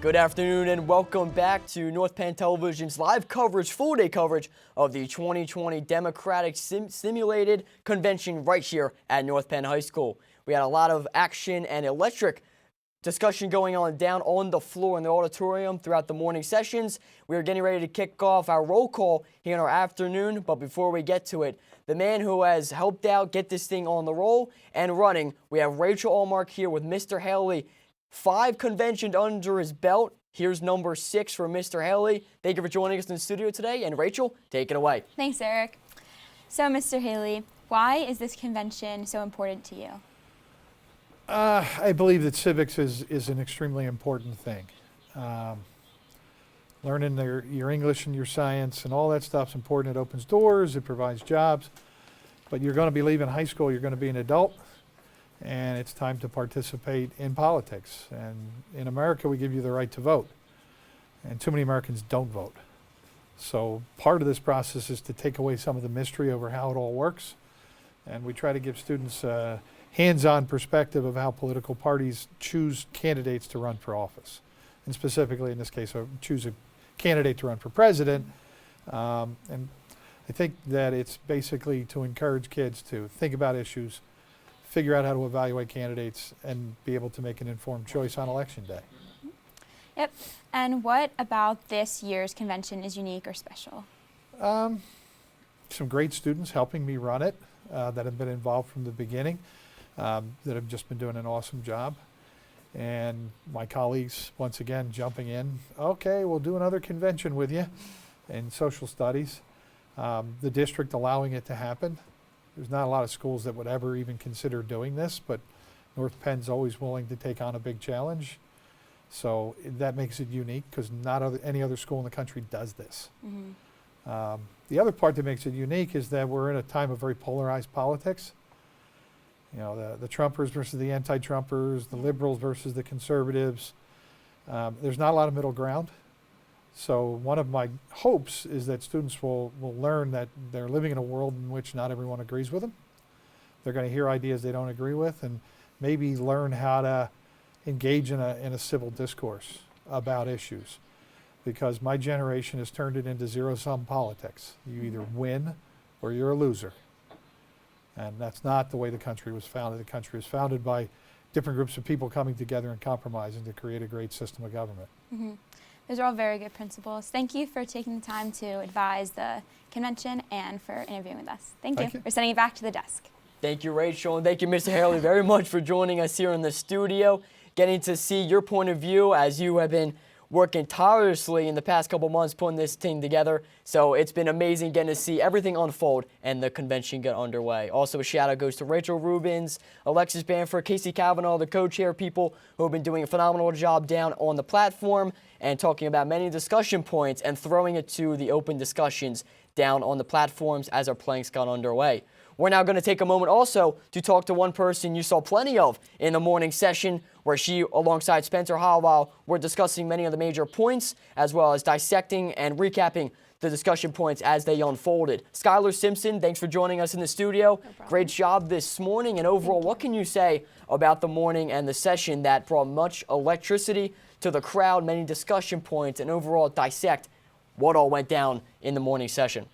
Good afternoon and welcome back to North Penn Television's live coverage, full-day coverage of the 2020 Democratic Simulated Convention right here at North Penn High School. We had a lot of action and electric discussion going on down on the floor in the auditorium throughout the morning sessions. We are getting ready to kick off our roll call here in our afternoon, but before we get to it, the man who has helped out get this thing on the roll and running, we have Rachel Allmark here with Mr. Haley. 5 conventions under his belt. Here's number 6 for Mr. Haley. Thank you for joining us in the studio today. And Rachel, take it away. Thanks, Eric. So, Mr. Haley, why is this convention so important to you? I believe that civics is an extremely important thing. Learning your English and your science and all that stuff's important. It opens doors, it provides jobs. But you're going to be leaving high school, you're going to be an adult. And it's time to participate in politics. And in America, we give you the right to vote. And too many Americans don't vote. So part of this process is to take away some of the mystery over how it all works. And we try to give students a hands-on perspective of how political parties choose candidates to run for office. And specifically, in this case, choose a candidate to run for president. And I think that it's basically to encourage kids to think about issues, figure out how to evaluate candidates, and be able to make an informed choice on election day. Yep. And what about this year's convention is unique or special? Some great students helping me run it that have been involved from the beginning, that have just been doing an awesome job. And my colleagues, once again, jumping in. Okay, we'll do another convention with you in social studies. The district allowing it to happen. There's not a lot of schools that would ever even consider doing this, but North Penn's always willing to take on a big challenge. So that makes it unique because not any other school in the country does this. Mm-hmm. The other part that makes it unique is that we're in a time of very polarized politics. You know, the Trumpers versus the anti-Trumpers, the liberals versus the conservatives. There's not a lot of middle ground. So one of my hopes is that students will learn that they're living in a world in which not everyone agrees with them. They're going to hear ideas they don't agree with and maybe learn how to engage in a civil discourse about issues. Because my generation has turned it into zero-sum politics. You either win or you're a loser. And that's not the way the country was founded. The country was founded by different groups of people coming together and compromising to create a great system of government. Mm-hmm. Those are all very good principles. Thank you for taking the time to advise the convention and for interviewing with us. Thank you. We're sending you back to the desk. Thank you, Rachel, and thank you, Mr. Haley, very much for joining us here in the studio, getting to see your point of view as you have been working tirelessly in the past couple months putting this team together. So it's been amazing getting to see everything unfold and the convention get underway. Also, a shout out goes to Rachel Rubens, Alexis Banford, Casey Cavanaugh, the co-chair, people who have been doing a phenomenal job down on the platform and talking about many discussion points and throwing it to the open discussions down on the platforms as our planks got underway. We're now going to take a moment also to talk to one person you saw plenty of in the morning session, where she, alongside Spencer Howell, were discussing many of the major points, as well as dissecting and recapping the discussion points as they unfolded. Skylar Simpson, thanks for joining us in the studio. No Great job this morning. And overall, what can you say about the morning and the session that brought much electricity to the crowd, many discussion points, and overall dissect what all went down in the morning session?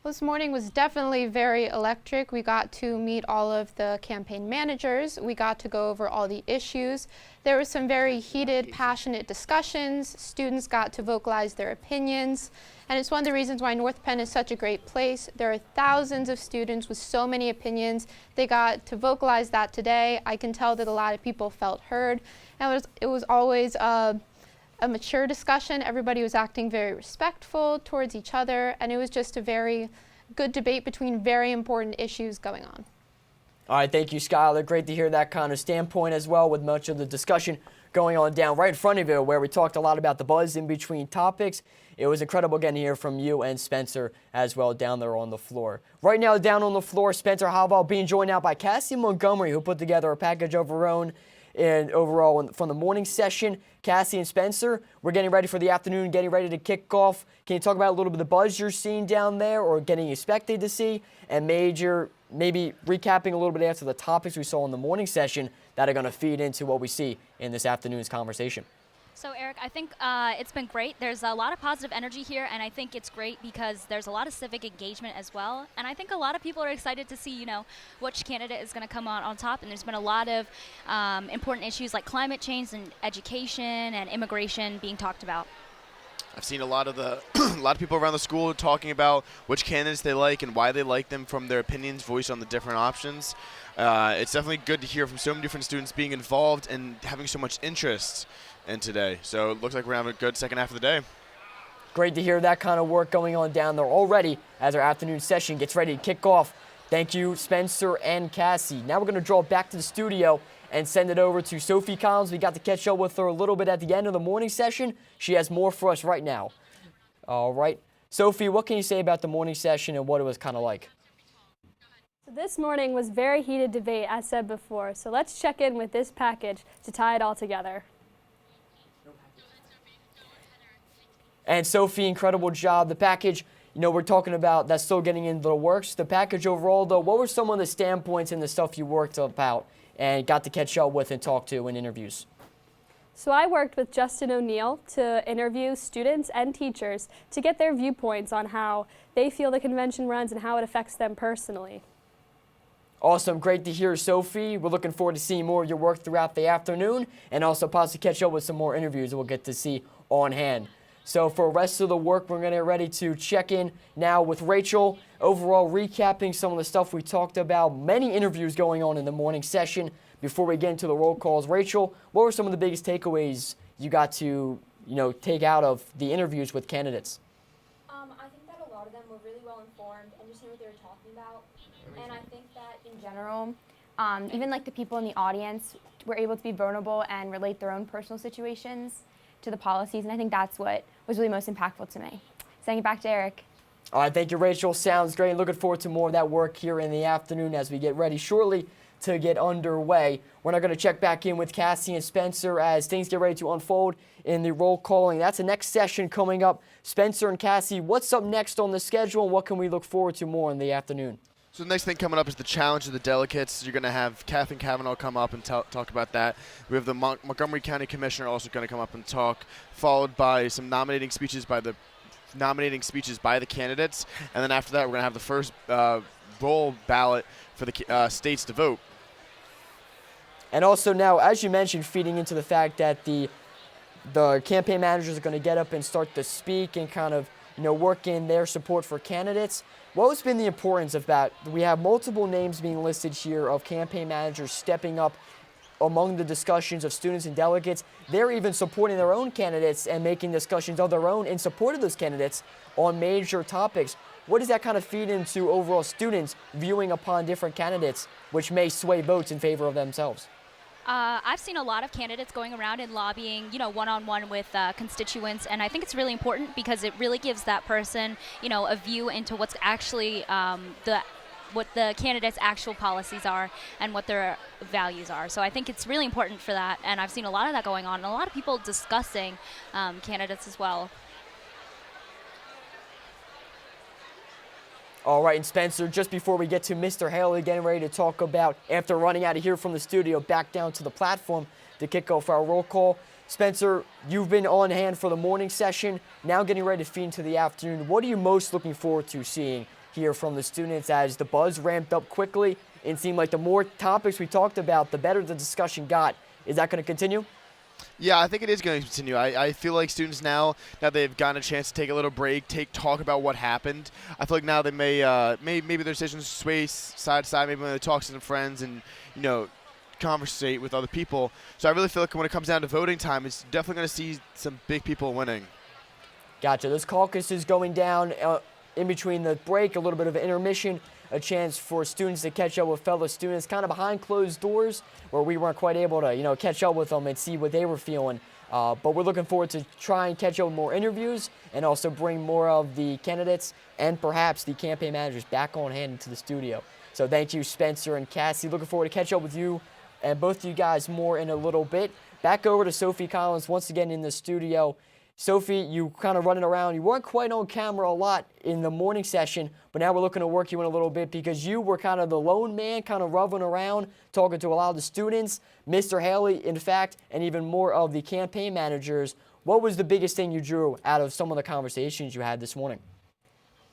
Well, this morning was definitely very electric. We got to meet all of the campaign managers. We got to go over all the issues. There were some very heated, passionate discussions. Students got to vocalize their opinions. And it's one of the reasons why North Penn is such a great place. There are thousands of students with so many opinions. They got to vocalize that today. I can tell that a lot of people felt heard. And it was always a mature discussion. Everybody was acting very respectful towards each other, and it was just a very good debate between very important issues going on. All right, thank you, Skylar. Great to hear that kind of standpoint as well, with much of the discussion going on down right in front of you, where we talked a lot about the buzz in between topics. It was incredible getting to hear from you and Spencer as well down there on the floor. Right now, down on the floor, Spencer Howell being joined now by Cassie Montgomery, who put together a package of her own. And overall, from the morning session, Cassie and Spencer, we're getting ready for the afternoon, getting ready to kick off. Can you talk about a little bit of the buzz you're seeing down there or getting expected to see, and maybe recapping a little bit after the topics we saw in the morning session that are going to feed into what we see in this afternoon's conversation? So Eric, I think it's been great. There's a lot of positive energy here, and I think it's great because there's a lot of civic engagement as well. And I think a lot of people are excited to see, which candidate is going to come out on top. And there's been a lot of important issues like climate change and education and immigration being talked about. I've seen a lot of people around the school talking about which candidates they like and why they like them from their opinions voiced on the different options. It's definitely good to hear from so many different students being involved and having so much interest in today. So it looks like we're having a good second half of the day. Great to hear that kind of work going on down there already as our afternoon session gets ready to kick off. Thank you, Spencer and Cassie. Now we're going to draw back to the studio and send it over to Sophie Collins. We got to catch up with her a little bit at the end of the morning session. She has more for us right now. All right. Sophie, what can you say about the morning session and what it was kind of like? So this morning was very heated debate, as said before. So let's check in with this package to tie it all together. And Sophie, incredible job. The package, we're talking about that's still getting into the works. The package overall, though, what were some of the standpoints and the stuff you worked about and got to catch up with and talk to in interviews? So I worked with Justin O'Neill to interview students and teachers to get their viewpoints on how they feel the convention runs and how it affects them personally. Awesome. Great to hear, Sophie. We're looking forward to seeing more of your work throughout the afternoon and also possibly catch up with some more interviews that we'll get to see on hand. So for the rest of the work, we're going to get ready to check in now with Rachel. Overall, recapping some of the stuff we talked about. Many interviews going on in the morning session. Before we get into the roll calls, Rachel, what were some of the biggest takeaways you got to, take out of the interviews with candidates? I think that a lot of them were really well informed and just knew what they were talking about. And I think that in general, even like the people in the audience were able to be vulnerable and relate their own personal situations to the policies, and I think that's what was really most impactful to me. Sending it back to Eric. All right, thank you, Rachel. Sounds great. Looking forward to more of that work here in the afternoon as we get ready shortly to get underway. We're not going to check back in with Cassie and Spencer as things get ready to unfold in the roll calling. That's the next session coming up. Spencer and Cassie, what's up next on the schedule, and what can we look forward to more in the afternoon? So the next thing coming up is the challenge of the delegates. You're going to have Kathleen Cavanaugh come up and talk about that. We have the Montgomery County Commissioner also going to come up and talk, followed by some nominating speeches by the candidates. And then after that, we're going to have the first roll ballot for the states to vote. And also now, as you mentioned, feeding into the fact that the campaign managers are going to get up and start to speak and kind of work in their support for candidates. What's been the importance of that? We have multiple names being listed here of campaign managers stepping up among the discussions of students and delegates. They're even supporting their own candidates and making discussions of their own in support of those candidates on major topics. What does that kind of feed into overall students viewing upon different candidates, which may sway votes in favor of themselves? I've seen a lot of candidates going around and lobbying, one-on-one with constituents, and I think it's really important because it really gives that person, a view into what's actually what the candidate's actual policies are and what their values are. So I think it's really important for that, and I've seen a lot of that going on, and a lot of people discussing candidates as well. All right, and Spencer, just before we get to Mr. Haley getting ready to talk about, after running out of here from the studio, back down to the platform to kick off our roll call. Spencer, you've been on hand for the morning session, now getting ready to feed into the afternoon. What are you most looking forward to seeing here from the students as the buzz ramped up quickly? It seemed like the more topics we talked about, the better the discussion got. Is that going to continue? Yeah, I think it is going to continue. I feel like students now they've gotten a chance to take a little break, talk about what happened. I feel like now they maybe their decisions sway side to side, maybe when they talk to some friends and, conversate with other people. So I really feel like when it comes down to voting time, it's definitely going to see some big people winning. Gotcha. Those caucuses going down in between the break, a little bit of an intermission, a chance for students to catch up with fellow students kind of behind closed doors where we weren't quite able to, catch up with them and see what they were feeling. But we're looking forward to try and catch up with more interviews and also bring more of the candidates and perhaps the campaign managers back on hand into the studio. So thank you, Spencer and Cassie. Looking forward to catch up with you and both of you guys more in a little bit. Back over to Sophie Collins once again in the studio. Sophie, you kind of running around. You weren't quite on camera a lot in the morning session, but now we're looking to work you in a little bit because you were kind of the lone man, kind of roving around, talking to a lot of the students, Mr. Haley, in fact, and even more of the campaign managers. What was the biggest thing you drew out of some of the conversations you had this morning?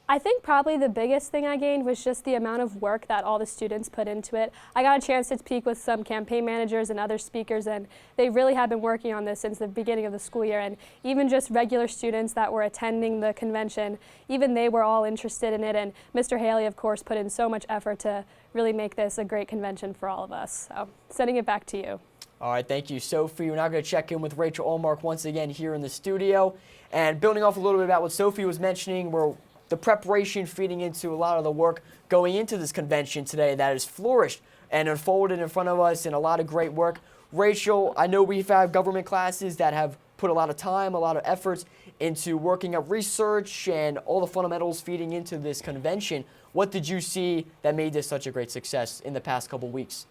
I think probably the biggest thing I gained was just the amount of work that all the students put into it. I got a chance to speak with some campaign managers and other speakers, and they really have been working on this since the beginning of the school year. And even just regular students that were attending the convention, even they were all interested in it. And Mr. Haley, of course, put in so much effort to really make this a great convention for all of us. So sending it back to you. All right, thank you, Sophie. We're now going to check in with Rachel Allmark once again here in the studio. And building off a little bit about what Sophie was mentioning, we're the preparation feeding into a lot of the work going into this convention today that has flourished and unfolded in front of us, and a lot of great work. Rachel, I know we've had government classes that have put a lot of time, a lot of efforts into working up research and all the fundamentals feeding into this convention. What did you see that made this such a great success in the past couple weeks?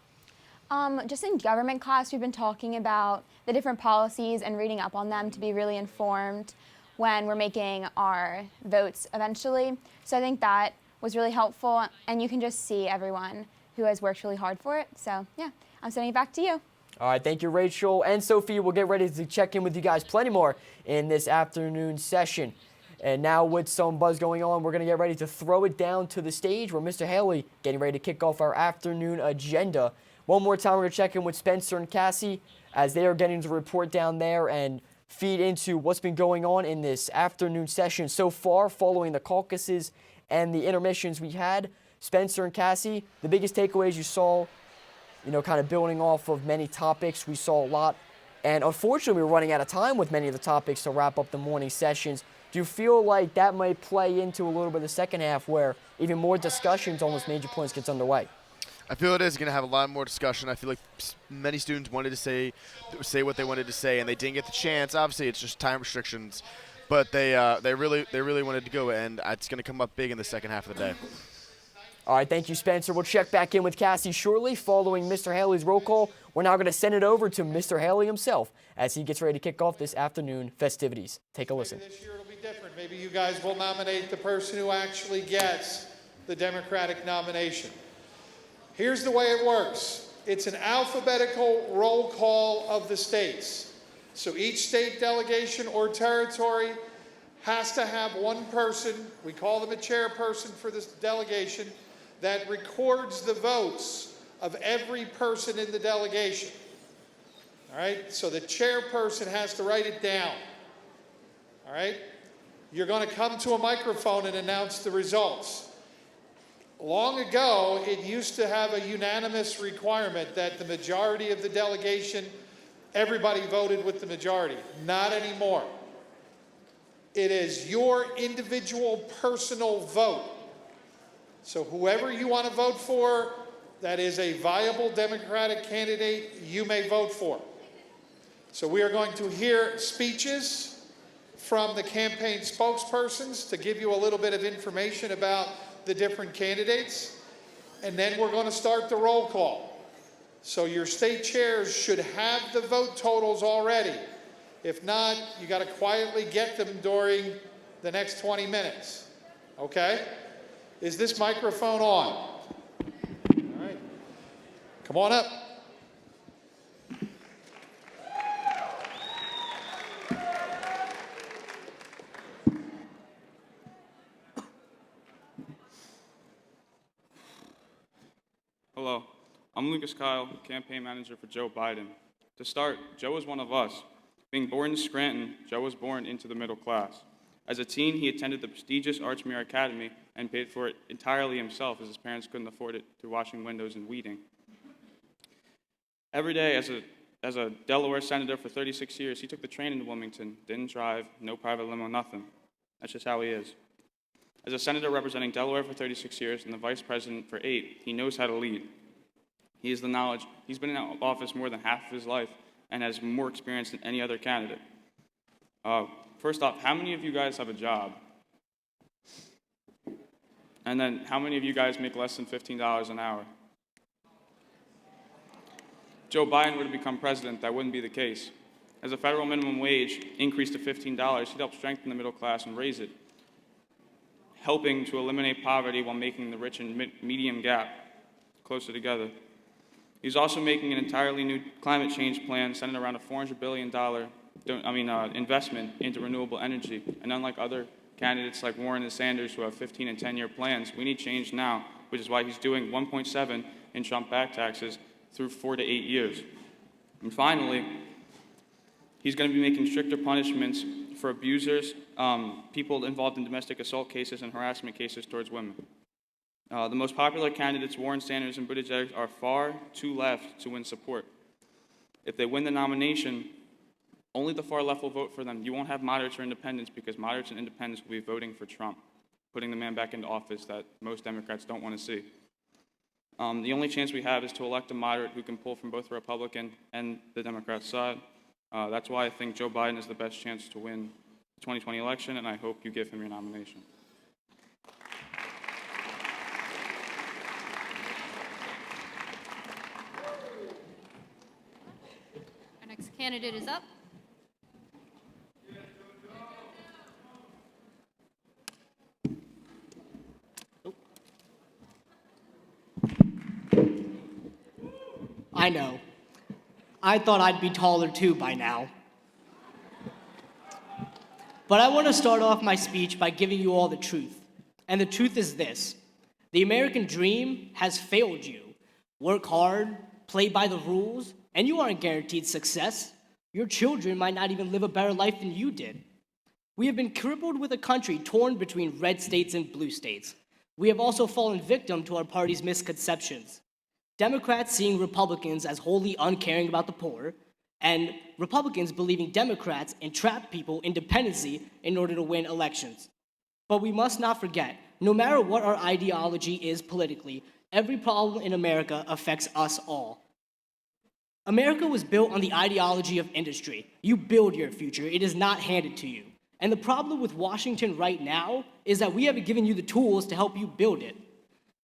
Just in government class, we've been talking about the different policies and reading up on them to be really informed when we're making our votes eventually. So I think that was really helpful, and you can just see everyone who has worked really hard for it. So yeah, I'm sending it back to you. All right, thank you, Rachel and Sophie. We'll get ready to check in with you guys plenty more in this afternoon session. And now with some buzz going on, we're going to get ready to throw it down to the stage where Mr. Haley getting ready to kick off our afternoon agenda. One more time, we're going to check in with Spencer and Cassie as they are getting to report down there and feed into what's been going on in this afternoon session so far following the caucuses and the intermissions we had. Spencer and Cassie, the biggest takeaways you saw, kind of building off of many topics. We saw a lot, and unfortunately we're running out of time with many of the topics to wrap up the morning sessions. Do you feel like that might play into a little bit of the second half where even more discussions on those major points gets underway? I feel it is going to have a lot more discussion. I feel like many students wanted to say what they wanted to say, and they didn't get the chance. Obviously, it's just time restrictions, but they really wanted to go, and it's going to come up big in the second half of the day. All right, thank you, Spencer. We'll check back in with Cassie shortly following Mr. Haley's roll call. We're now going to send it over to Mr. Haley himself as he gets ready to kick off this afternoon festivities. Take a listen. Maybe this year it'll be different. Maybe you guys will nominate the person who actually gets the Democratic nomination. Here's the way it works. It's an alphabetical roll call of the states. So each state delegation or territory has to have one person, we call them a chairperson for this delegation, that records the votes of every person in the delegation. All right, so the chairperson has to write it down. All right, you're going to come to a microphone and announce the results. Long ago, it used to have a unanimous requirement that the majority of the delegation, everybody voted with the majority. Not anymore. It is your individual personal vote. So whoever you want to vote for, that is a viable Democratic candidate, you may vote for. So we are going to hear speeches from the campaign spokespersons to give you a little bit of information about the different candidates, and then we're going to start the roll call. So your state chairs should have the vote totals already. If not, you got to quietly get them during the next 20 minutes. Okay? Is this microphone on? All right. Come on up. Hello, I'm Lucas Kile, campaign manager for Joe Biden. To start, Joe is one of us. Being born in Scranton, Joe was born into the middle class. As a teen, he attended the prestigious Archmere Academy and paid for it entirely himself as his parents couldn't afford it through washing windows and weeding. Every day, as a Delaware senator for 36 years, he took the train into Wilmington, didn't drive, no private limo, nothing. That's just how he is. As a senator representing Delaware for 36 years and the vice president for 8, he knows how to lead. He has the knowledge. He's been in office more than half of his life and has more experience than any other candidate. First off, how many of you guys have a job? And then how many of you guys make less than $15 an hour? Joe Biden would have become president, that wouldn't be the case. As a federal minimum wage increased to $15, he'd help strengthen the middle class and raise it, helping to eliminate poverty while making the rich and medium gap closer together. He's also making an entirely new climate change plan centered around a $400 billion investment into renewable energy. And unlike other candidates like Warren and Sanders who have 15 and 10-year plans, we need change now, which is why he's doing 1.7 in Trump back taxes through 4 to 8 years. And finally, he's going to be making stricter punishments for abusers, people involved in domestic assault cases and harassment cases towards women. The most popular candidates, Warren, Sanders, and Buttigieg, are far too left to win support. If they win the nomination, only the far left will vote for them. You won't have moderates or independents because moderates and independents will be voting for Trump, putting the man back into office that most Democrats don't want to see. The only chance we have is to elect a moderate who can pull from both the Republican and the Democrat side. That's why I think Joe Biden is the best chance to win the 2020 election, and I hope you give him your nomination. Our next candidate is up. I know. I thought I'd be taller too by now. But I want to start off my speech by giving you all the truth. And the truth is this: the American dream has failed you. Work hard, play by the rules, and you aren't guaranteed success. Your children might not even live a better life than you did. We have been crippled with a country torn between red states and blue states. We have also fallen victim to our party's misconceptions. Democrats seeing Republicans as wholly uncaring about the poor, and Republicans believing Democrats entrap people in dependency in order to win elections. But we must not forget, no matter what our ideology is politically, every problem in America affects us all. America was built on the ideology of industry. You build your future, it is not handed to you. And the problem with Washington right now is that we haven't given you the tools to help you build it.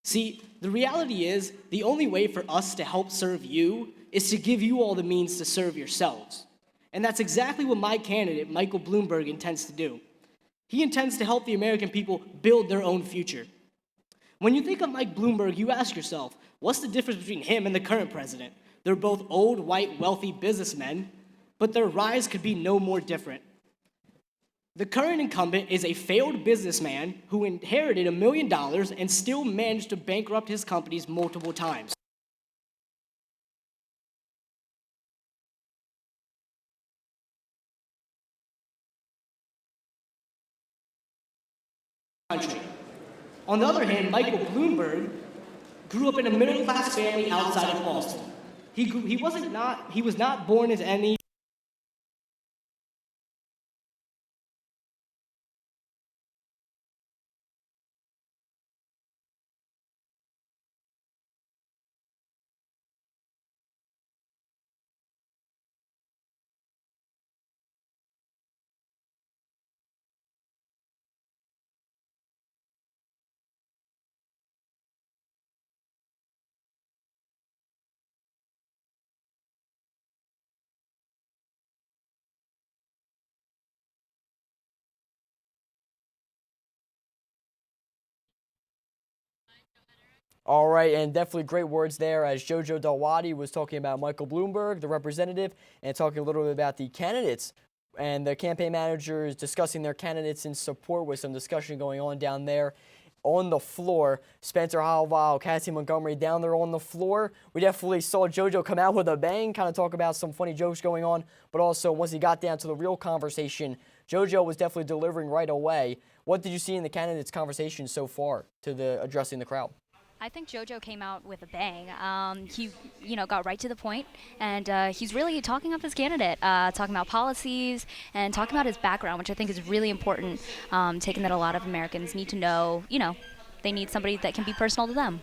See, the reality is, the only way for us to help serve you is to give you all the means to serve yourselves. And that's exactly what my candidate, Michael Bloomberg, intends to do. He intends to help the American people build their own future. When you think of Mike Bloomberg, you ask yourself, what's the difference between him and the current president? They're both old, white, wealthy businessmen, but their rise could be no more different. The current incumbent is a failed businessman who inherited $1 million and still managed to bankrupt his companies multiple times. On the other hand, Michael Bloomberg grew up in a middle-class family outside of Boston. He was not born as any All right, and definitely great words there as Jojo Dalwadi was talking about Michael Bloomberg, the representative, and talking a little bit about the candidates and the campaign managers discussing their candidates in support with some discussion going on down there on the floor. Spencer Halval, Cassie Montgomery down there on the floor. We definitely saw Jojo come out with a bang, kind of talk about some funny jokes going on, but also once he got down to the real conversation, Jojo was definitely delivering right away. What did you see in the candidates' conversation so far to the addressing the crowd? I think JoJo came out with a bang. He, got right to the point, and he's really talking up his candidate, talking about policies and talking about his background, which I think is really important, taking that a lot of Americans need to know, they need somebody that can be personal to them.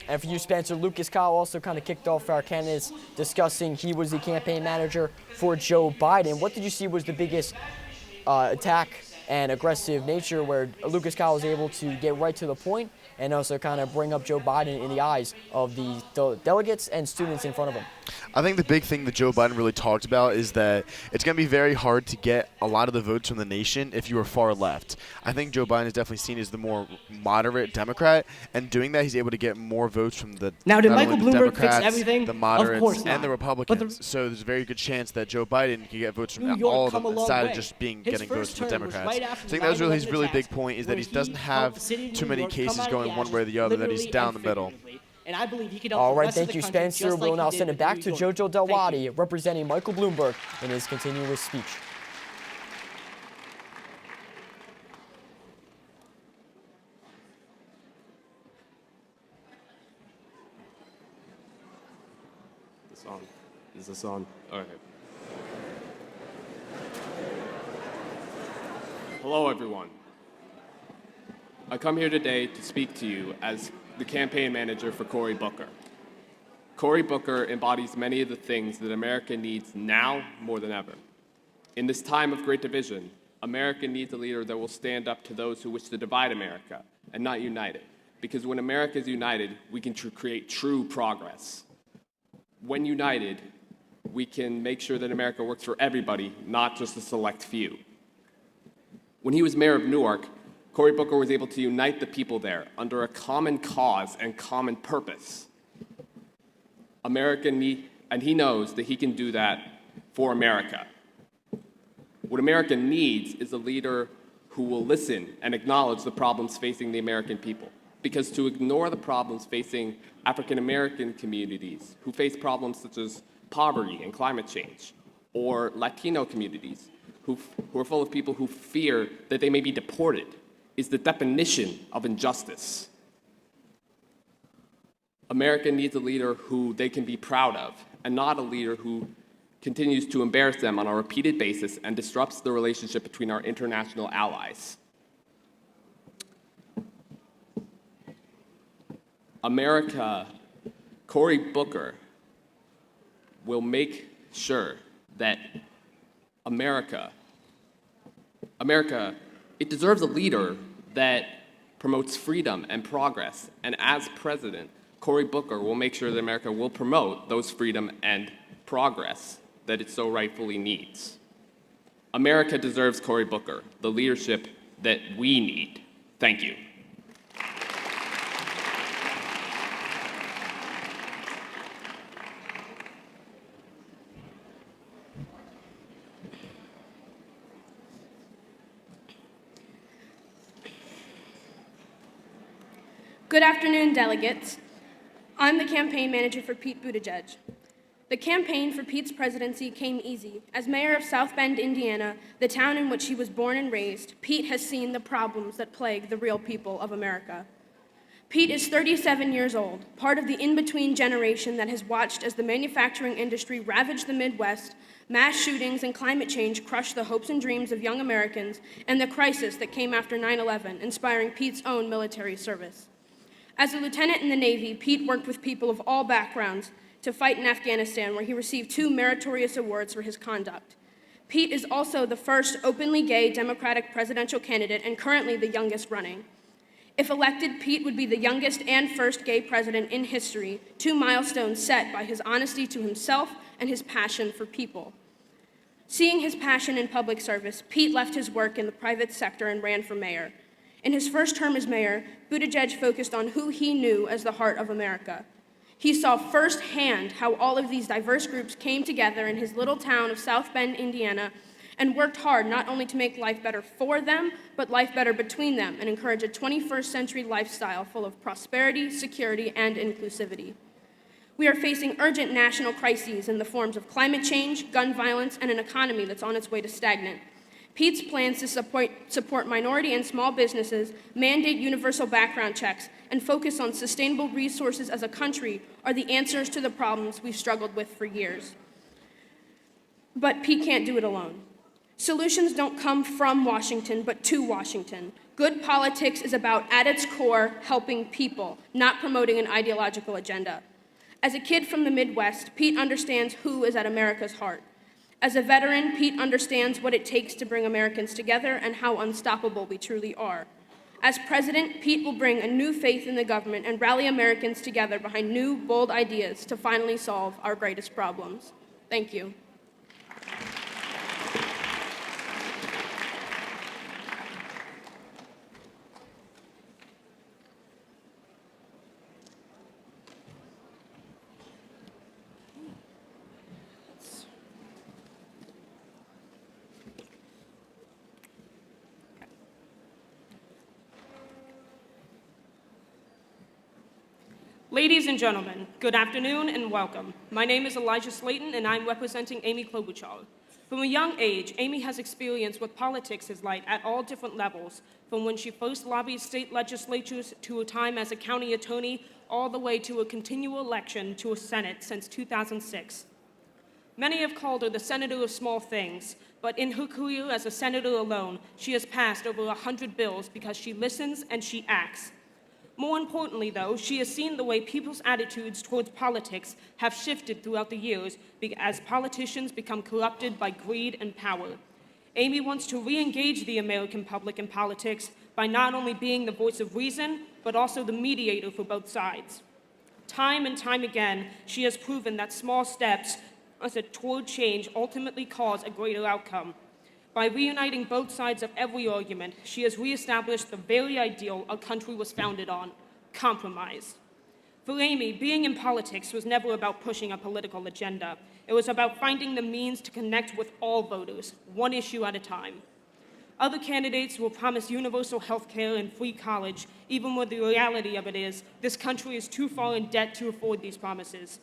And for you, Spencer, Lucas Kile also kind of kicked off our candidates discussing he was the campaign manager for Joe Biden. What did you see was the biggest attack and aggressive nature where Lucas Kile was able to get right to the point and also kind of bring up Joe Biden in the eyes of the delegates and students in front of him. I think the big thing that Joe Biden really talked about is that it's going to be very hard to get a lot of the votes from the nation if you are far left. I think Joe Biden is definitely seen as the more moderate Democrat, and doing that, he's able to get more votes from the Now, did not Michael only the Bloomberg fix Democrats, everything? the Of moderates, course not. and the But Republicans. So there's a very good chance that Joe Biden can get votes New from York all of come them a long instead way. of just His getting votes first from the term was Democrats. right after I think that was the really his 9/11 really big attacks, point is that where he doesn't helped have the city of too New many York come cases out going the one way or the ashes, other, that he's literally down and the middle. figuratively. And I believe he could help All the right, rest of thank the you, country Spencer. just like We'll now he send did it back with to New York. Jojo Thank you. Delwadi representing Michael Bloomberg in his continuous speech. Is this on? All right. Hello, everyone. I come here today to speak to you as the campaign manager for Cory Booker. Cory Booker embodies many of the things that America needs now more than ever. In this time of great division, America needs a leader that will stand up to those who wish to divide America and not unite it. Because when America is united, we can create true progress. When united, we can make sure that America works for everybody, not just a select few. When he was mayor of Newark, Cory Booker was able to unite the people there under a common cause and common purpose. And he knows that he can do that for America. What America needs is a leader who will listen and acknowledge the problems facing the American people. Because to ignore the problems facing African American communities who face problems such as poverty and climate change, or Latino communities who are full of people who fear that they may be deported, is the definition of injustice. America needs a leader who they can be proud of, and not a leader who continues to embarrass them on a repeated basis and disrupts the relationship between our international allies. Cory Booker will make sure that America, it deserves a leader that promotes freedom and progress. And as president, Cory Booker will make sure that America will promote those freedom and progress that it so rightfully needs. America deserves Cory Booker, the leadership that we need. Thank you. Good afternoon, delegates. I'm the campaign manager for Pete Buttigieg. The campaign for Pete's presidency came easy. As mayor of South Bend, Indiana, the town in which he was born and raised, Pete has seen the problems that plague the real people of America. Pete is 37 years old, part of the in-between generation that has watched as the manufacturing industry ravaged the Midwest, mass shootings and climate change crushed the hopes and dreams of young Americans, and the crisis that came after 9/11, inspiring Pete's own military service. As a lieutenant in the Navy, Pete worked with people of all backgrounds to fight in Afghanistan, where he received 2 meritorious awards for his conduct. Pete is also the first openly gay Democratic presidential candidate and currently the youngest running. If elected, Pete would be the youngest and first gay president in history, 2 milestones set by his honesty to himself and his passion for people. Seeing his passion in public service, Pete left his work in the private sector and ran for mayor. In his first term as mayor, Buttigieg focused on who he knew as the heart of America. He saw firsthand how all of these diverse groups came together in his little town of South Bend, Indiana, and worked hard not only to make life better for them, but life better between them and encourage a 21st century lifestyle full of prosperity, security, and inclusivity. We are facing urgent national crises in the forms of climate change, gun violence, and an economy that's on its way to stagnant. Pete's plans to support minority and small businesses, mandate universal background checks, and focus on sustainable resources as a country are the answers to the problems we've struggled with for years. But Pete can't do it alone. Solutions don't come from Washington, but to Washington. Good politics is about, at its core, helping people, not promoting an ideological agenda. As a kid from the Midwest, Pete understands who is at America's heart. As a veteran, Pete understands what it takes to bring Americans together and how unstoppable we truly are. As president, Pete will bring a new faith in the government and rally Americans together behind new, bold ideas to finally solve our greatest problems. Thank you. Ladies and gentlemen, good afternoon and welcome. My name is Elijah Slayton, and I'm representing Amy Klobuchar. From a young age, Amy has experienced what politics is like at all different levels, from when she first lobbied state legislatures to a time as a county attorney, all the way to a continual election to a Senate since 2006. Many have called her the senator of small things, but in her career as a senator alone, she has passed over 100 bills because she listens and she acts. More importantly, though, she has seen the way people's attitudes towards politics have shifted throughout the years as politicians become corrupted by greed and power. Amy wants to re-engage the American public in politics by not only being the voice of reason, but also the mediator for both sides. Time and time again, she has proven that small steps toward change ultimately cause a greater outcome. By reuniting both sides of every argument, she has reestablished the very ideal our country was founded on: compromise. For Amy, being in politics was never about pushing a political agenda. It was about finding the means to connect with all voters, one issue at a time. Other candidates will promise universal health care and free college, even when the reality of it is this country is too far in debt to afford these promises.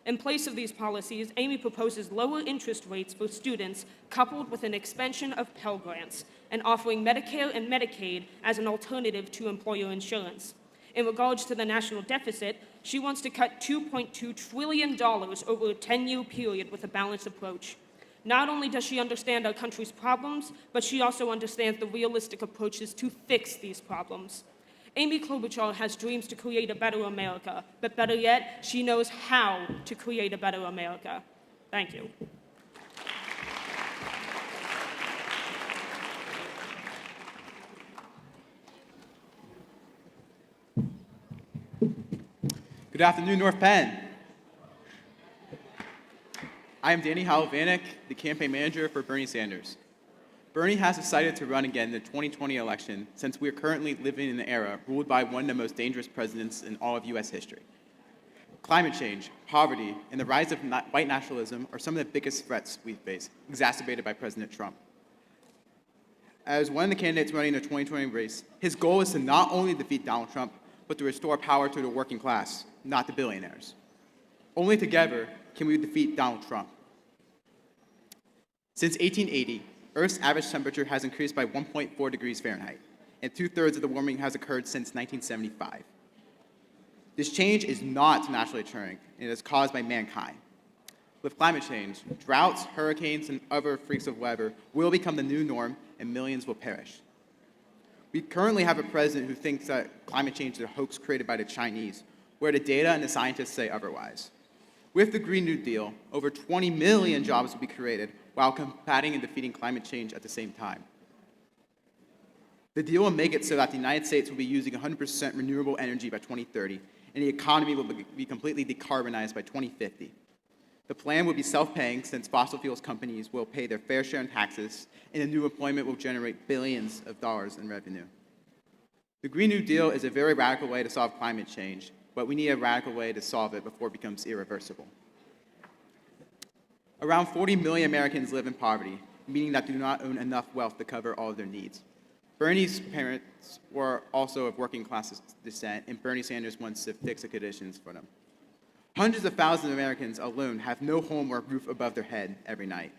In place of these policies, Amy proposes lower interest rates for students coupled with an expansion of Pell Grants and offering Medicare and Medicaid as an alternative to employer insurance. In regards to the national deficit, she wants to cut $2.2 trillion over a 10-year period with a balanced approach. Not only does she understand our country's problems, but she also understands the realistic approaches to fix these problems. Amy Klobuchar has dreams to create a better America, but better yet, she knows how to create a better America. Thank you. Good afternoon, North Penn. I am Danny Halavanek, the campaign manager for Bernie Sanders. Bernie has decided to run again in the 2020 election since we are currently living in an era ruled by one of the most dangerous presidents in all of U.S. history. Climate change, poverty, and the rise of white nationalism are some of the biggest threats we face, exacerbated by President Trump. As one of the candidates running the 2020 race, his goal is to not only defeat Donald Trump, but to restore power to the working class, not the billionaires. Only together can we defeat Donald Trump. Since 1880, Earth's average temperature has increased by 1.4 degrees Fahrenheit, and 2/3 of the warming has occurred since 1975. This change is not naturally occurring, and it is caused by mankind. With climate change, droughts, hurricanes, and other freaks of weather will become the new norm, and millions will perish. We currently have a president who thinks that climate change is a hoax created by the Chinese, where the data and the scientists say otherwise. With the Green New Deal, over 20 million jobs will be created while combating and defeating climate change at the same time. The deal will make it so that the United States will be using 100% renewable energy by 2030, and the economy will be completely decarbonized by 2050. The plan will be self-paying since fossil fuels companies will pay their fair share in taxes, and the new employment will generate billions of dollars in revenue. The Green New Deal is a very radical way to solve climate change, but we need a radical way to solve it before it becomes irreversible. Around 40 million Americans live in poverty, meaning that do not own enough wealth to cover all of their needs. Bernie's parents were also of working class descent, and Bernie Sanders wants to fix the conditions for them. Hundreds of thousands of Americans alone have no home or roof above their head every night.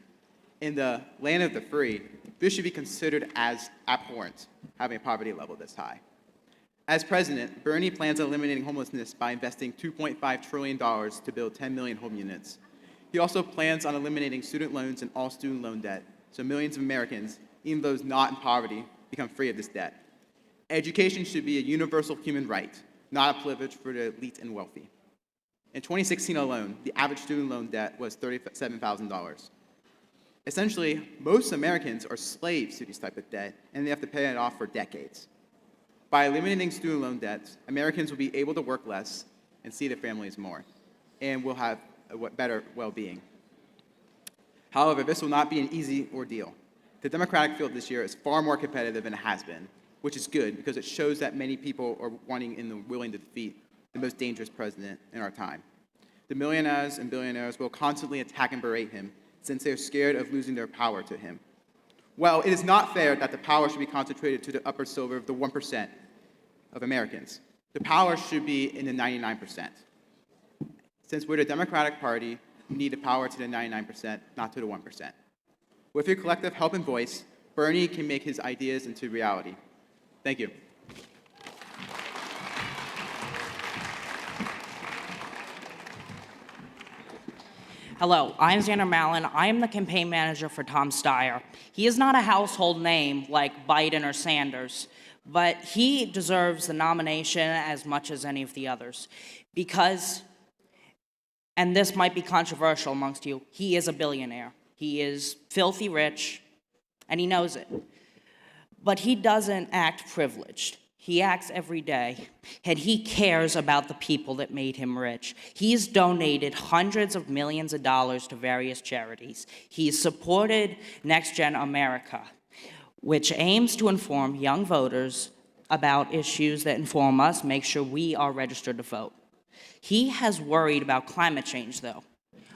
In the land of the free, this should be considered as abhorrent, having a poverty level this high. As president, Bernie plans on eliminating homelessness by investing $2.5 trillion to build 10 million home units. He also plans on eliminating student loans and all student loan debt, so millions of Americans, even those not in poverty, become free of this debt. Education should be a universal human right, not a privilege for the elite and wealthy. In 2016 alone, the average student loan debt was $37,000. Essentially, most Americans are slaves to these type of debt, and they have to pay it off for decades. By eliminating student loan debts, Americans will be able to work less and see their families more, and will have a better well-being. However, this will not be an easy ordeal. The Democratic field this year is far more competitive than it has been, which is good because it shows that many people are wanting and willing to defeat the most dangerous president in our time. The millionaires and billionaires will constantly attack and berate him since they are scared of losing their power to him. Well, it is not fair that the power should be concentrated to the upper silver of the 1% of Americans. The power should be in the 99%. Since we're the Democratic Party, we need the power to the 99%, not to the 1%. With your collective help and voice, Bernie can make his ideas into reality. Thank you. Hello, I'm Xander Mallon. I am the campaign manager for Tom Steyer. He is not a household name like Biden or Sanders, but he deserves the nomination as much as any of the others because, and this might be controversial amongst you, he is a billionaire. He is filthy rich, and he knows it. But he doesn't act privileged. He acts every day, and he cares about the people that made him rich. He's donated hundreds of millions of dollars to various charities. He's supported Next Gen America, which aims to inform young voters about issues that inform us, make sure we are registered to vote. He has worried about climate change, though,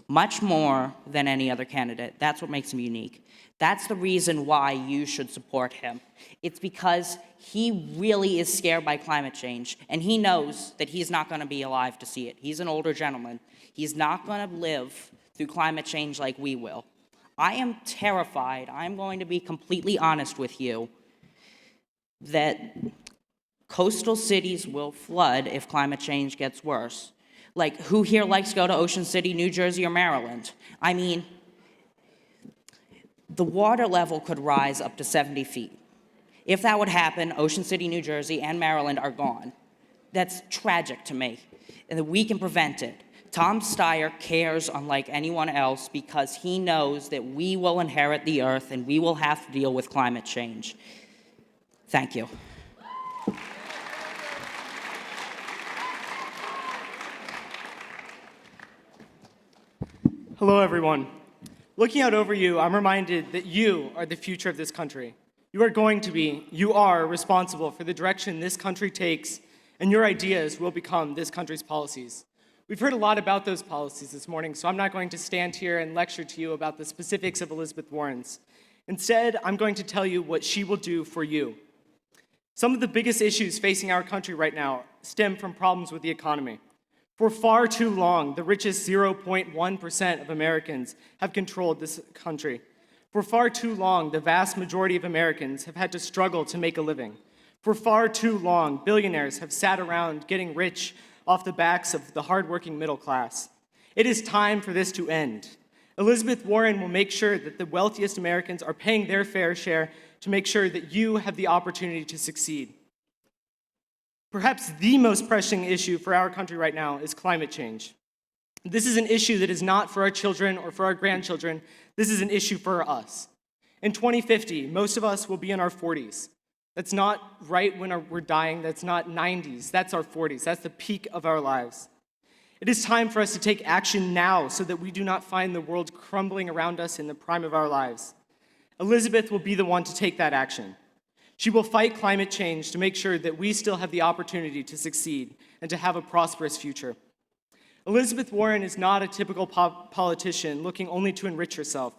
much more than any other candidate. That's what makes him unique. That's the reason why you should support him. It's because he really is scared by climate change, and he knows that he's not going to be alive to see it. He's an older gentleman. He's not going to live through climate change like we will. I am terrified. I'm going to be completely honest with you that coastal cities will flood if climate change gets worse. Like, who here likes to go to Ocean City, New Jersey, or Maryland? I mean, the water level could rise up to 70 feet. If that would happen, Ocean City, New Jersey, and Maryland are gone. That's tragic to me, and that we can prevent it. Tom Steyer cares unlike anyone else because he knows that we will inherit the earth and we will have to deal with climate change. Thank you. Hello, everyone. Looking out over you, I'm reminded that you are the future of this country. You are responsible for the direction this country takes, and your ideas will become this country's policies. We've heard a lot about those policies this morning, so I'm not going to stand here and lecture to you about the specifics of Elizabeth Warren's. Instead, I'm going to tell you what she will do for you. Some of the biggest issues facing our country right now stem from problems with the economy. For far too long, the richest 0.1% of Americans have controlled this country. For far too long, the vast majority of Americans have had to struggle to make a living. For far too long, billionaires have sat around getting rich off the backs of the hardworking middle class. It is time for this to end. Elizabeth Warren will make sure that the wealthiest Americans are paying their fair share to make sure that you have the opportunity to succeed. Perhaps the most pressing issue for our country right now is climate change. This is an issue that is not for our children or for our grandchildren. This is an issue for us. In 2050, most of us will be in our 40s. That's not right when we're dying. That's not 90s. That's our 40s. That's the peak of our lives. It is time for us to take action now so that we do not find the world crumbling around us in the prime of our lives. Elizabeth will be the one to take that action. She will fight climate change to make sure that we still have the opportunity to succeed and to have a prosperous future. Elizabeth Warren is not a typical politician looking only to enrich herself.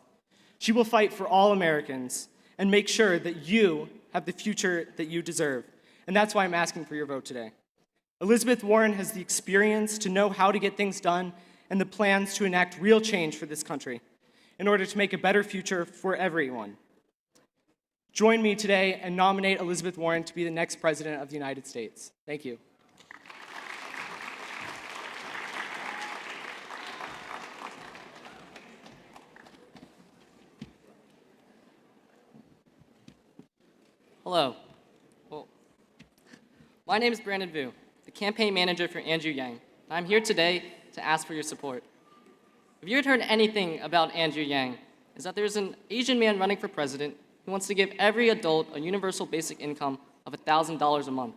She will fight for all Americans and make sure that you have the future that you deserve. And that's why I'm asking for your vote today. Elizabeth Warren has the experience to know how to get things done and the plans to enact real change for this country in order to make a better future for everyone. Join me today and nominate Elizabeth Warren to be the next president of the United States. Thank you. Hello. Well, my name is Brandon Vu, the campaign manager for Andrew Yang. I'm here today to ask for your support. If you had heard anything about Andrew Yang, is that there's an Asian man running for president who wants to give every adult a universal basic income of $1,000 a month.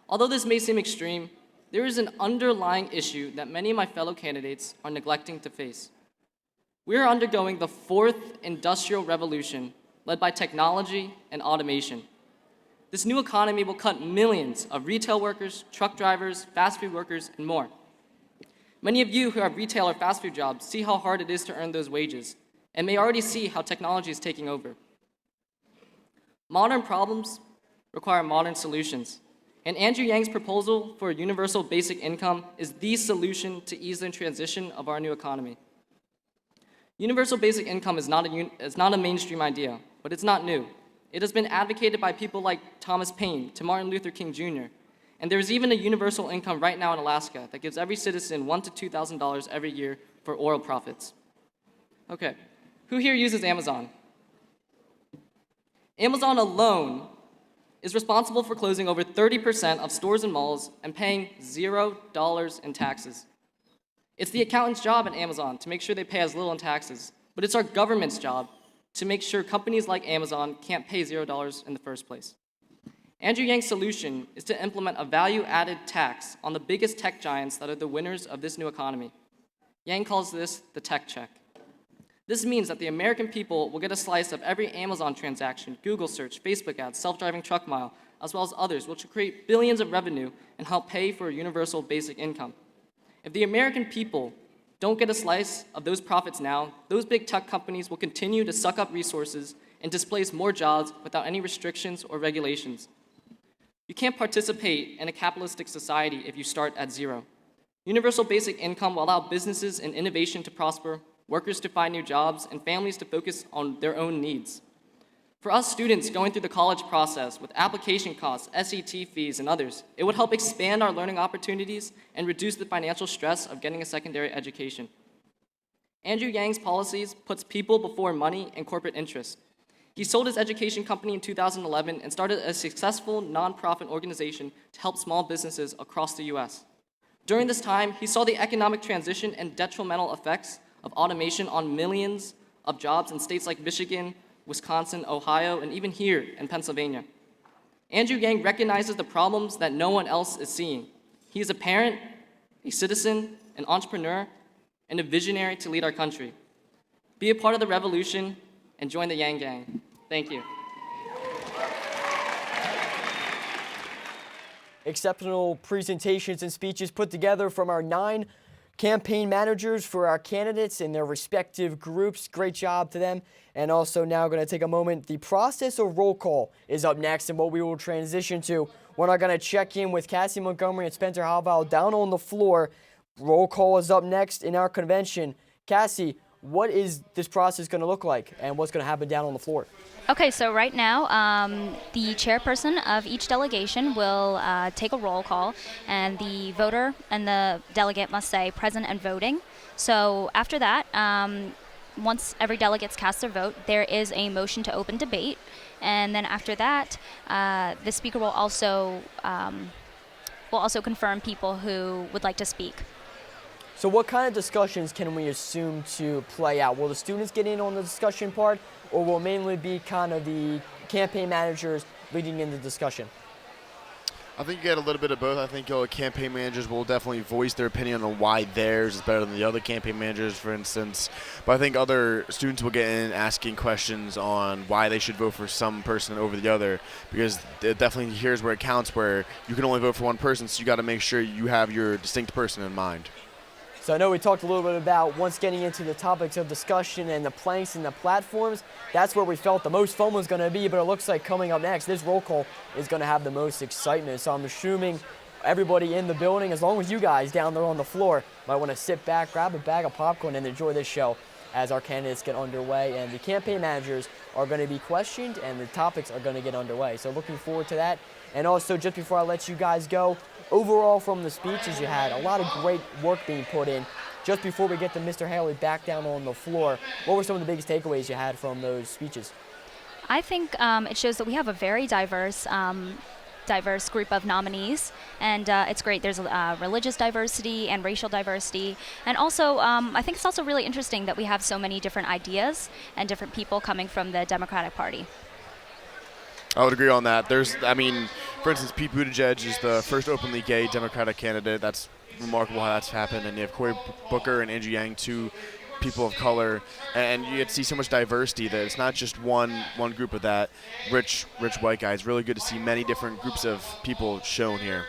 Although this may seem extreme, there is an underlying issue that many of my fellow candidates are neglecting to face. We are undergoing the fourth industrial revolution led by technology and automation. This new economy will cut millions of retail workers, truck drivers, fast food workers, and more. Many of you who have retail or fast food jobs see how hard it is to earn those wages, and may already see how technology is taking over. Modern problems require modern solutions, and Andrew Yang's proposal for a universal basic income is the solution to ease the transition of our new economy. Universal basic income is not a mainstream idea, but it's not new. It has been advocated by people like Thomas Paine to Martin Luther King Jr., and there's even a universal income right now in Alaska that gives every citizen $1,000 to $2,000 every year for oil profits. Okay, who here uses Amazon? Amazon alone is responsible for closing over 30% of stores and malls and paying $0 in taxes. It's the accountant's job at Amazon to make sure they pay as little in taxes, but it's our government's job to make sure companies like Amazon can't pay $0 in the first place. Andrew Yang's solution is to implement a value-added tax on the biggest tech giants that are the winners of this new economy. Yang calls this the tech check. This means that the American people will get a slice of every Amazon transaction, Google search, Facebook ads, self-driving truck mile, as well as others, which will create billions of revenue and help pay for a universal basic income. If the American people don't get a slice of those profits now, those big tech companies will continue to suck up resources and displace more jobs without any restrictions or regulations. You can't participate in a capitalistic society if you start at zero. Universal basic income will allow businesses and innovation to prosper, workers to find new jobs, and families to focus on their own needs. For us students going through the college process with application costs, SAT fees, and others, it would help expand our learning opportunities and reduce the financial stress of getting a secondary education. Andrew Yang's policies puts people before money and corporate interests. He sold his education company in 2011 and started a successful nonprofit organization to help small businesses across the US. During this time, he saw the economic transition and detrimental effects of automation on millions of jobs in states like Michigan, Wisconsin, Ohio, and even here in Pennsylvania. Andrew Yang recognizes the problems that no one else is seeing. He is a parent, a citizen, an entrepreneur, and a visionary to lead our country. Be a part of the revolution and join the Yang Gang. Thank you. Exceptional presentations and speeches put together from our 9 campaign managers for our candidates in their respective groups. Great job to them. And also now going to take a moment. The process of roll call is up next and what we will transition to. We're not going to check in with Cassie Montgomery and Spencer Halval down on the floor. Roll call is up next in our convention. Cassie, what is this process going to look like and what's going to happen down on the floor? Okay, so right now, the chairperson of each delegation will take a roll call, and the voter and the delegate must say present and voting. So after that, once every delegate's cast their vote, there is a motion to open debate, and then after that, the speaker will also confirm people who would like to speak. So what kind of discussions can we assume to play out? Will the students get in on the discussion part, or will it mainly be kind of the campaign managers leading in the discussion? I think you get a little bit of both. I think campaign managers will definitely voice their opinion on why theirs is better than the other campaign managers, for instance. But I think other students will get in asking questions on why they should vote for some person over the other, because it definitely here's where it counts, where you can only vote for one person, so you got to make sure you have your distinct person in mind. So I know we talked a little bit about once getting into the topics of discussion and the planks and the platforms. That's where we felt the most fun was going to be, but it looks like coming up next, this roll call is going to have the most excitement. So I'm assuming everybody in the building, as long as you guys down there on the floor, might want to sit back, grab a bag of popcorn, and enjoy this show as our candidates get underway. And the campaign managers are going to be questioned, and the topics are going to get underway. So looking forward to that. And also, just before I let you guys go, overall from the speeches you had, a lot of great work being put in. Just before we get to Mr. Haley back down on the floor, what were some of the biggest takeaways you had from those speeches? I think it shows that we have a very diverse diverse group of nominees, and it's great. There's religious diversity and racial diversity, and also I think it's also really interesting that we have so many different ideas and different people coming from the Democratic Party. I would agree on that. I mean, for instance, Pete Buttigieg is the first openly gay Democratic candidate. That's remarkable how that's happened. And you have Cory Booker and Andrew Yang, two people of color, and you get to see so much diversity that it's not just one group of that rich white guy. It's really good to see many different groups of people shown here.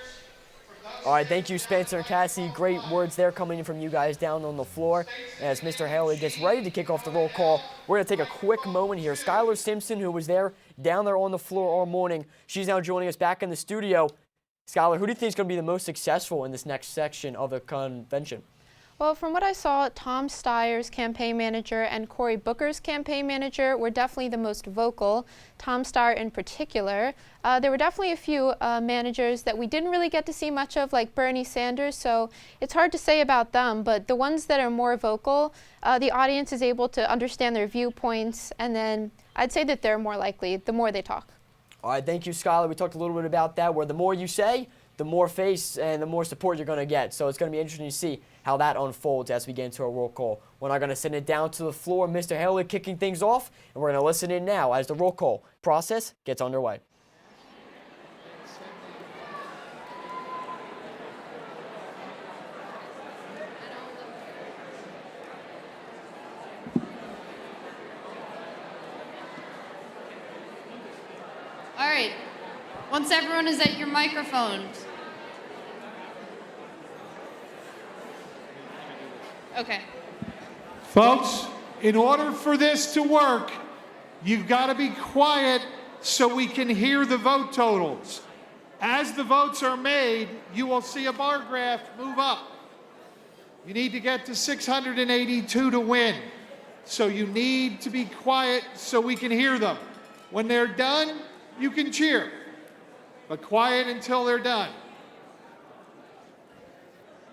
All right, thank you, Spencer and Cassie. Great words there coming in from you guys down on the floor. As Mr. Haley gets ready to kick off the roll call, we're going to take a quick moment here. Skylar Simpson, who was down there on the floor all morning, she's now joining us back in the studio. Skylar, who do you think is going to be the most successful in this next section of the convention? Well, from what I saw, Tom Steyer's campaign manager and Cory Booker's campaign manager were definitely the most vocal, Tom Steyer in particular. There were definitely a few managers that we didn't really get to see much of, like Bernie Sanders, so it's hard to say about them, but the ones that are more vocal, the audience is able to understand their viewpoints, and then I'd say that they're more likely the more they talk. All right, thank you, Skylar. We talked a little bit about that, where the more you say, the more face and the more support you're going to get. So it's going to be interesting to see how that unfolds as we get into our roll call. We're now going to send it down to the floor. Mr. Haley kicking things off, and we're going to listen in now as the roll call process gets underway. All right. Once everyone is at your microphones. Okay. Folks, in order for this to work, you've got to be quiet so we can hear the vote totals. As the votes are made, you will see a bar graph move up. You need to get to 682 to win. So you need to be quiet so we can hear them. When they're done, you can cheer, but quiet until they're done.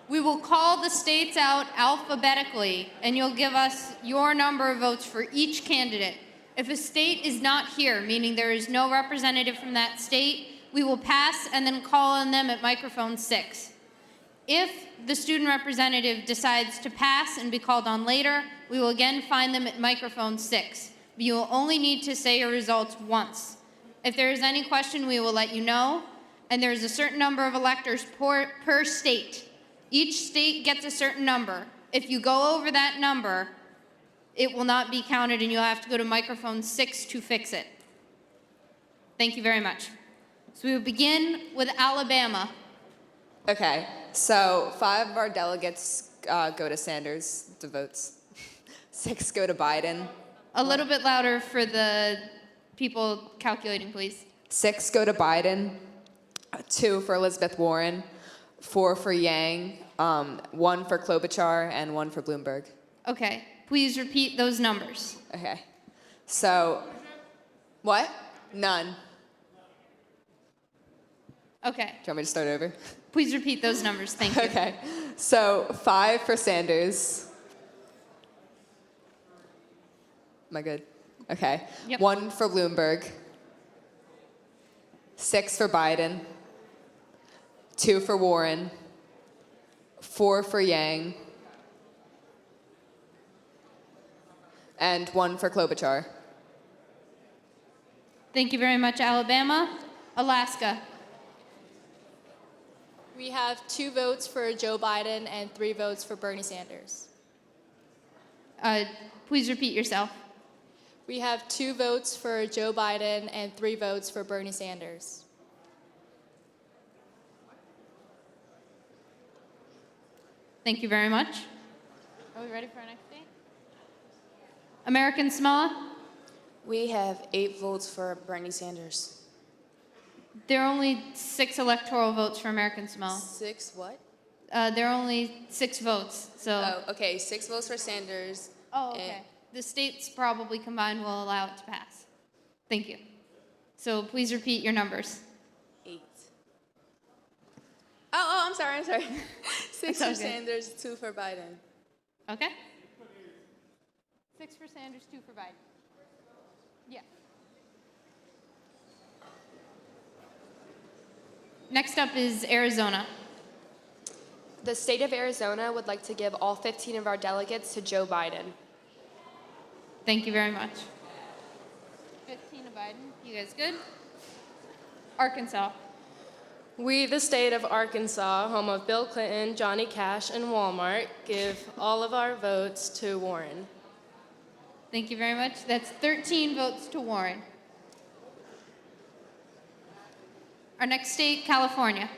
We will call the states out alphabetically, and you'll give us your number of votes for each candidate. If a state is not here, meaning there is no representative from that state, we will pass and then call on them at microphone 6. If the student representative decides to pass and be called on later, we will again find them at microphone 6. But you will only need to say your results once. If there is any question, we will let you know, and there is a certain number of electors per state. Each state gets a certain number. If you go over that number, it will not be counted, and you'll have to go to microphone 6 to fix it. Thank you very much. So we will begin with Alabama. Okay, so 5 of our delegates go to Sanders, the votes. 6 go to Biden. A little bit louder for the people calculating, please. 6 go to Biden, 2 for Elizabeth Warren, 4 for Yang, 1 for Klobuchar, and 1 for Bloomberg. Okay, please repeat those numbers. Okay, so, what? None. Okay. Do you want me to start over? Please repeat those numbers, thank you. Okay, so 5 for Sanders. Am I good? Okay. Yep. 1 for Bloomberg. 6 for Biden. 2 for Warren. 4 for Yang. And 1 for Klobuchar. Thank you very much, Alabama. Alaska. We have 2 votes for Joe Biden and 3 votes for Bernie Sanders. Please repeat yourself. We have 2 votes for Joe Biden and 3 votes for Bernie Sanders. Thank you very much. Are we ready for our next state? American Samoa. We have 8 votes for Bernie Sanders. There are only 6 electoral votes for American Samoa. 6 what? There are only 6 votes, so. Oh, okay, 6 votes for Sanders. Oh, okay. The states probably combined will allow it to pass. Thank you. So please repeat your numbers. 8. Oh, I'm sorry. 6 for okay. Sanders, 2 for Biden. Okay. 6 for Sanders, 2 for Biden. Yeah. Next up is Arizona. The state of Arizona would like to give all 15 of our delegates to Joe Biden. Thank you very much. 15 to Biden. You guys good? Arkansas. We, the state of Arkansas, home of Bill Clinton, Johnny Cash, and Walmart, give all of our votes to Warren. Thank you very much. That's 13 votes to Warren. Our next state, California.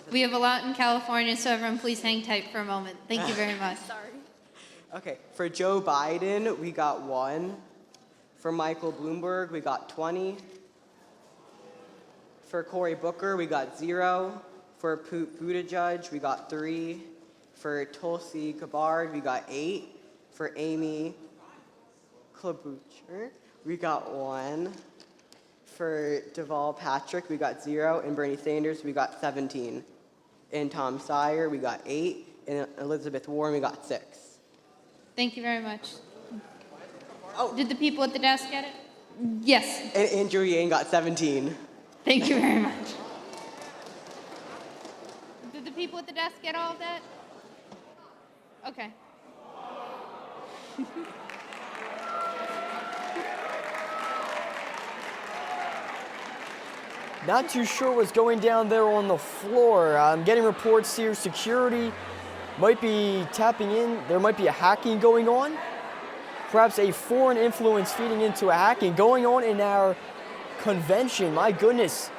We have a lot in California, so everyone please hang tight for a moment. Thank you very much. Sorry. Okay, for Joe Biden, we got 1. For Michael Bloomberg, we got 20. For Cory Booker, we got 0. For Pete Buttigieg, we got 3. For Tulsi Gabbard, we got 8. For Amy Klobuchar, we got 1. For Deval Patrick, we got 0. And Bernie Sanders, we got 17. And Tom Steyer, we got 8. And Elizabeth Warren, we got 6. Thank you very much. Oh, did the people at the desk get it? Yes. And Andrew Yang got 17. Thank you very much. Did the people at the desk get all of that? Okay. Not too sure what's going down there on the floor. I'm getting reports here. Security might be tapping in. There might be a hacking going on. Perhaps a foreign influence feeding into a hacking going on in our convention. My goodness.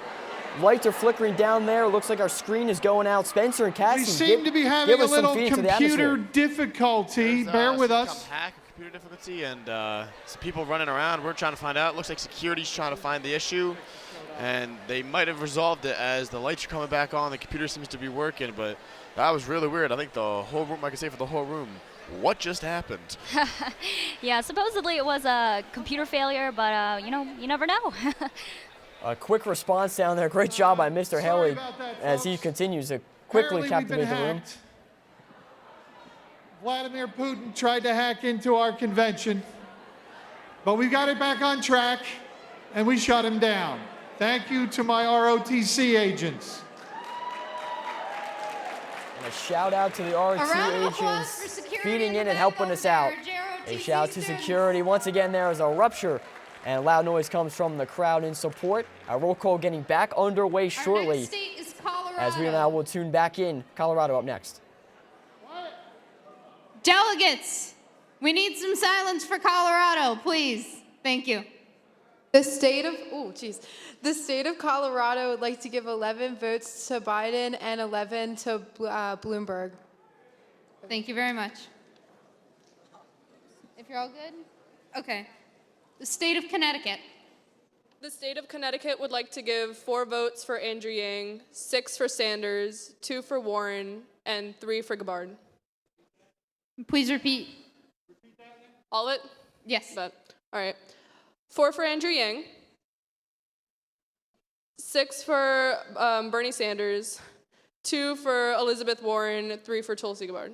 Lights are flickering down there. Looks like our screen is going out. Spencer and Cassie, We seem to be having a little computer difficulty. Bear with us. Hack, computer difficulty, and some people running around. We're trying to find out. Looks like security's trying to find the issue, and they might have resolved it as the lights are coming back on. The computer seems to be working, but that was really weird. I think the whole room, I can say for the whole room, what just happened? Yeah, supposedly it was a computer failure, but you know, you never know. A quick response down there. Great job by Mr. Haley as he continues to quickly captivate the room. Vladimir Putin tried to hack into our convention, but we got it back on track, and we shut him down. Thank you to my ROTC agents. And a shout out to the ROTC agents feeding in and helping us out. A shout out to security. Once again, there is a rupture and loud noise comes from the crowd in support. Our roll call getting back underway shortly. Next state is Colorado. As we now will tune back in. Colorado up next. Delegates, we need some silence for Colorado, please. Thank you. The state of Colorado would like to give 11 votes to Biden and 11 to Bloomberg. Thank you very much. If you're all good? Okay. The state of Connecticut. The state of Connecticut would like to give 4 votes for Andrew Yang, 6 for Sanders, 2 for Warren, and 3 for Gabbard. Please repeat. All of it? Yes. All right. 4 for Andrew Yang, 6 for Bernie Sanders, 2 for Elizabeth Warren, 3 for Tulsi Gabbard.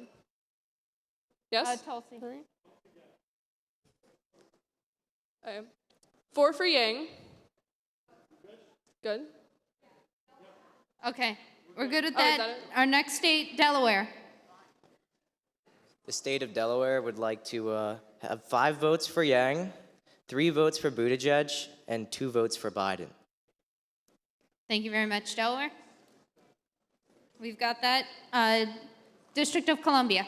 Yes? Tulsi. Okay. 4 for Yang. Good. Okay. We're good with Oh, is that. that it? Our next state, Delaware. The state of Delaware would like to have 5 votes for Yang, 3 votes for Buttigieg, and 2 votes for Biden. Thank you very much, Delaware. We've got that. District of Columbia.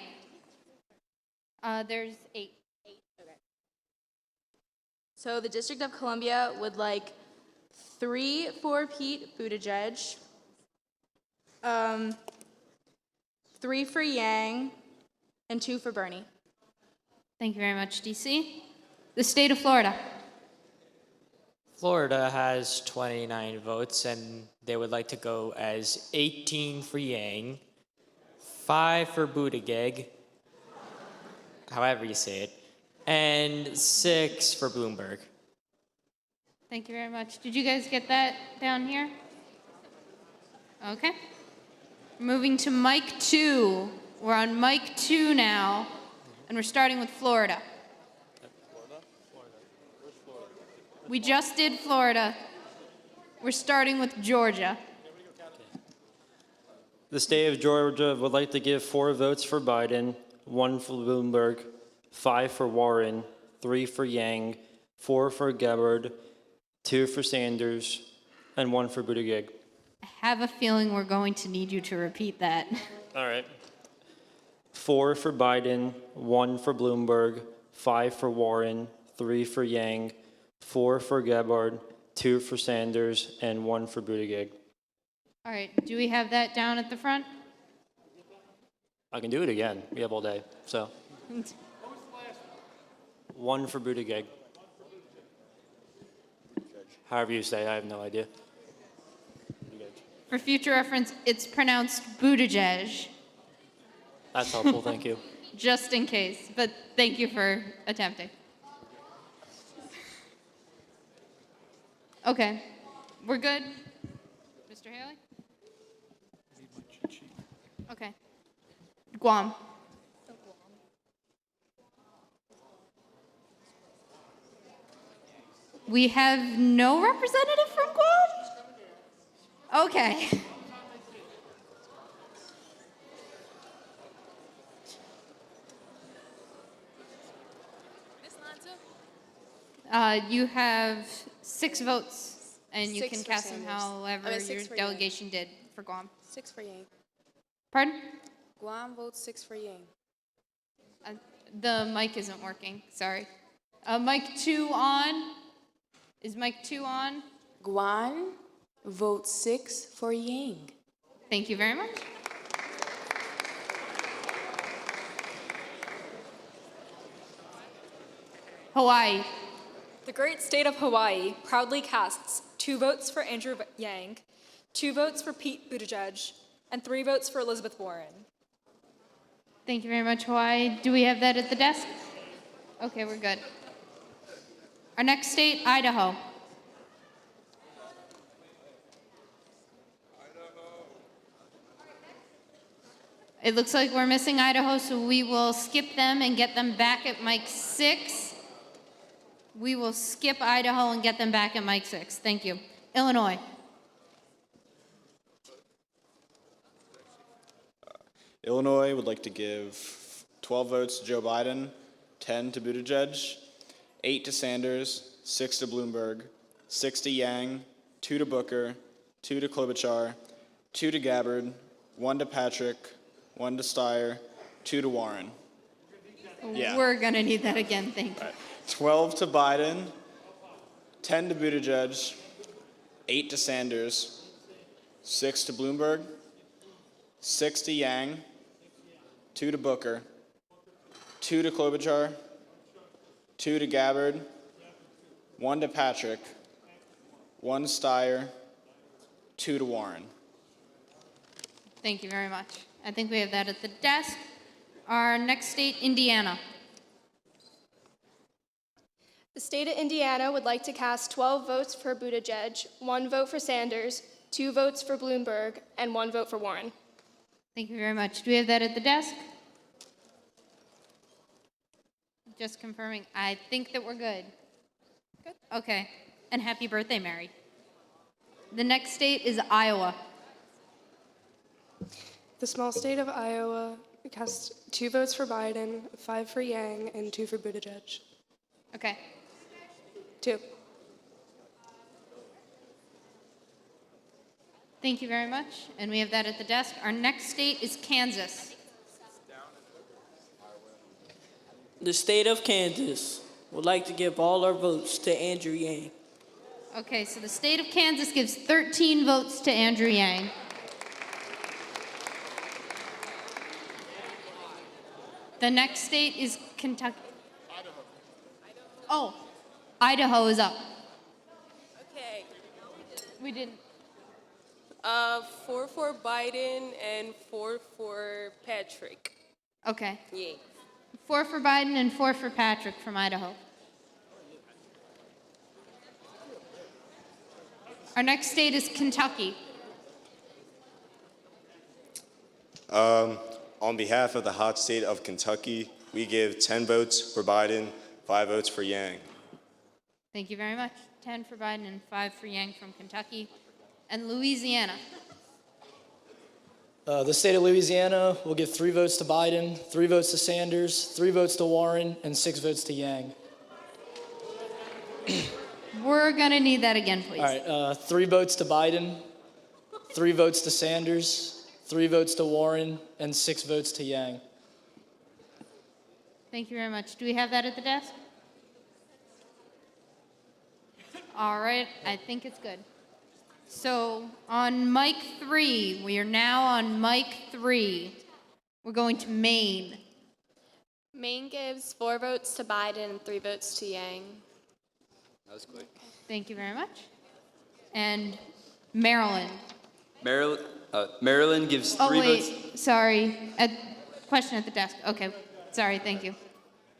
There's 8. So the District of Columbia would like 3 for Pete Buttigieg, 3 for Yang, and 2 for Bernie. Thank you very much, DC. The state of Florida. Florida has 29 votes, and they would like to go as 18 for Yang, 5 for Buttigieg, however you say it, and 6 for Bloomberg. Thank you very much. Did you guys get that down here? Okay. Moving to mic 2. We're on mic 2 now. And we're starting with Florida. We just did Florida. We're starting with Georgia. The state of Georgia would like to give 4 votes for Biden, 1 for Bloomberg, 5 for Warren, 3 for Yang, 4 for Gabbard, 2 for Sanders, and 1 for Buttigieg. I have a feeling we're going to need you to repeat that. All right. 4 for Biden, 1 for Bloomberg, 5 for Warren, 3 for Yang, 4 for Gabbard, 2 for Sanders, and 1 for Buttigieg. All right, do we have that down at the front? I can do it again. We have all day. So 1 for Buttigieg. However you say, I have no idea. For future reference, it's pronounced Buttigieg, That's helpful, thank you. just in case, but thank you for attempting. Okay, we're good? Mr. Haley? Okay. Guam. We have no representative from Guam? Okay. You have 6 votes, and you 6 can for cast them Sanders. however your 6 for Yang. delegation did for Guam. 6 for Yang. Pardon? Guam votes 6 for Yang. The mic isn't working, sorry. Mic 2 on. Is mic 2 on? Guam votes 6 for Yang. Thank you very much. Hawaii. The great state of Hawaii proudly casts 2 votes for Andrew Yang, 2 votes for Pete Buttigieg, and 3 votes for Elizabeth Warren. Thank you very much, Hawaii. Do we have that at the desk? Okay, we're good. Our next state, Idaho. It looks like we're missing Idaho, so we will skip them and get them back at mic 6. We will skip Idaho and get them back at mic 6. Thank you. Illinois. Illinois would like to give 12 votes to Joe Biden, 10 to Buttigieg, 8 to Sanders, 6 to Bloomberg, 6 to Yang, 2 to Booker, 2 to Klobuchar, 2 to Gabbard, 1 to Patrick, 1 to Steyer, 2 to Warren. Yeah. We're going to need that again. Thank you. 12 to Biden, 10 to Buttigieg, 8 to Sanders, 6 to Bloomberg, 6 to Yang, 2 to Booker, 2 to Klobuchar, 2 to Gabbard, 1 to Patrick, 1 to Steyer, 2 to Warren. Thank you very much. I think we have that at the desk. Our next state, Indiana. The state of Indiana would like to cast 12 votes for Buttigieg, 1 vote for Sanders, 2 votes for Bloomberg, and 1 vote for Warren. Thank you very much. Do we have that at the desk? Just confirming. I think that we're good. Good. Okay. And happy birthday, Mary. The next state is Iowa. The small state of Iowa cast 2 votes for Biden, 5 for Yang, and 2 for Buttigieg. Okay. 2. Thank you very much. And we have that at the desk. Our next state is Kansas. The state of Kansas would like to give all our votes to Andrew Yang. Okay, so the state of Kansas gives 13 votes to Andrew Yang. The next state is Kentucky. Oh, Idaho is up. Okay. We didn't. 4 for Biden and 4 for Patrick. Okay. Yeah. 4 for Biden and 4 for Patrick from Idaho. Our next state is Kentucky. On behalf of the hot state of Kentucky, we give 10 votes for Biden, 5 votes for Yang. Thank you very much. 10 for Biden and 5 for Yang from Kentucky. And Louisiana. The state of Louisiana will give 3 votes to Biden, 3 votes to Sanders, 3 votes to Warren, and 6 votes to Yang. We're going to need that again, please. All right, 3 votes to Biden, 3 votes to Sanders, 3 votes to Warren, and 6 votes to Yang. Thank you very much. Do we have that at the desk? All right, I think it's good. So on mic 3, we are now on mic 3. We're going to Maine. Maine gives 4 votes to Biden and 3 votes to Yang. That was quick. Thank you very much. And Maryland. Maryland gives 3 Oh, wait, votes. sorry. Question at the desk. Okay, sorry, thank you.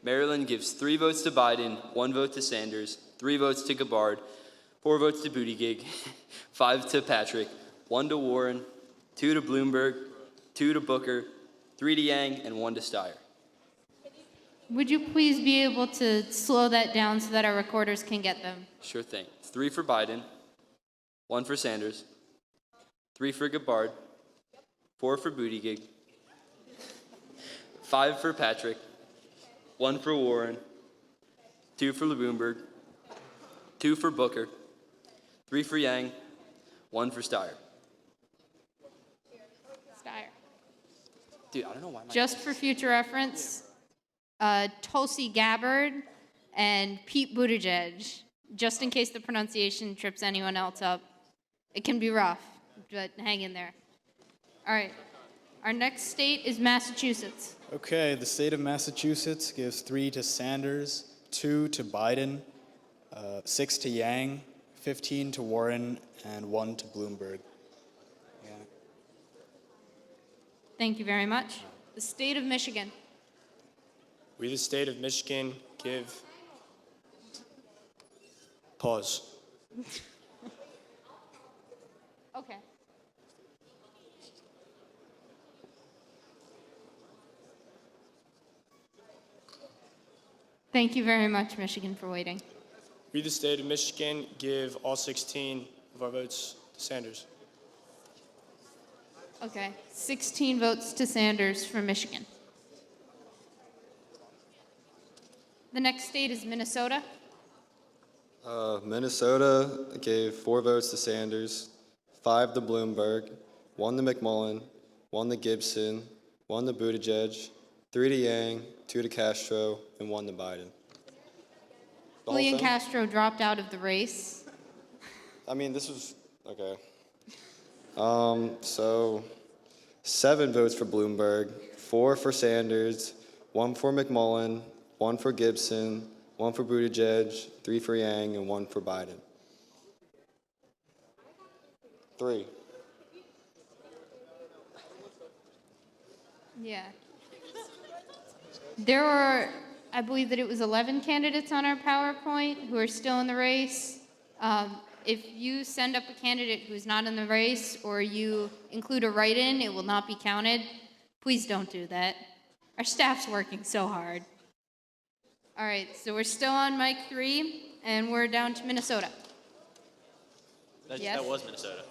Maryland gives 3 votes to Biden, 1 vote to Sanders, 3 votes to Gabbard, 4 votes to Buttigieg, 5 to Patrick, 1 to Warren, 2 to Bloomberg, 2 to Booker, 3 to Yang, and 1 to Steyer. Would you please be able to slow that down so that our recorders can get them? Sure thing. 3 for Biden, 1 for Sanders, 3 for Gabbard, 4 for Buttigieg, 5 for Patrick, 1 for Warren, 2 for Bloomberg, 2 for Booker, 3 for Yang, 1 for Steyer. Steyer. Dude, I don't know why Just for future reference, Tulsi Gabbard and Pete Buttigieg, just in case the pronunciation trips anyone else up. It can be rough, but hang in there. All right, our next state is Massachusetts. Okay, the state of Massachusetts gives 3 to Sanders, 2 to Biden, 6 to Yang, 15 to Warren, and 1 to Bloomberg. Yeah. Thank you very much. The state of Michigan. We, the state of Michigan, give. Pause. Okay. Thank you very much, Michigan, for waiting. We, the state of Michigan, give all 16 of our votes to Sanders. Okay, 16 votes to Sanders for Michigan. The next state is Minnesota. Minnesota gave 4 votes to Sanders, 5 to Bloomberg, 1 to McMullen, 1 to Gibson, 1 to Buttigieg, 3 to Yang, 2 to Castro, and 1 to Biden. The whole Julian thing? Castro dropped out of the race. I mean, this was, okay. So 7 votes for Bloomberg, 4 for Sanders, 1 for McMullen, 1 for Gibson, 1 for Buttigieg, 3 for Yang, and 1 for Biden. 3. Yeah. There were, I believe that it was 11 candidates on our PowerPoint who are still in the race. If you send up a candidate who is not in the race or you include a write-in, it will not be counted. Please don't do that. Our staff's working so hard. All right, so we're still on mic 3, and we're down to Minnesota. Yes? That was Minnesota.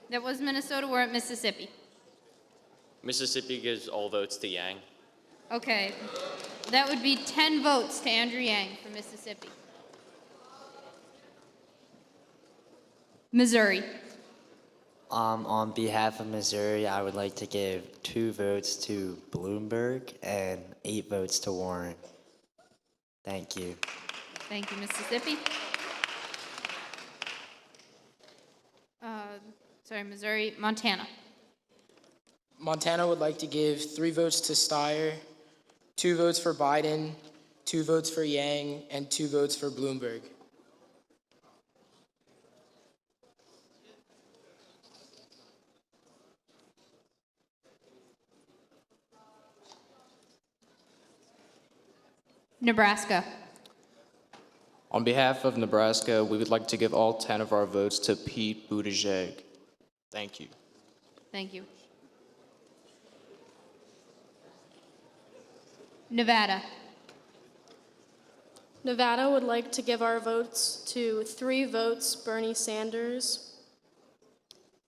That was Minnesota. We're at Mississippi. Mississippi gives all votes to Yang. Okay, that would be 10 votes to Andrew Yang from Mississippi. Missouri. On behalf of Missouri, I would like to give 2 votes to Bloomberg and 8 votes to Warren. Thank you. Thank you, Mississippi. Missouri. Montana. Montana would like to give 3 votes to Steyer, 2 votes for Biden, 2 votes for Yang, and 2 votes for Bloomberg. Nebraska. On behalf of Nebraska, we would like to give all 10 of our votes to Pete Buttigieg. Thank you. Thank you. Nevada. Nevada would like to give our votes to 3 votes Bernie Sanders,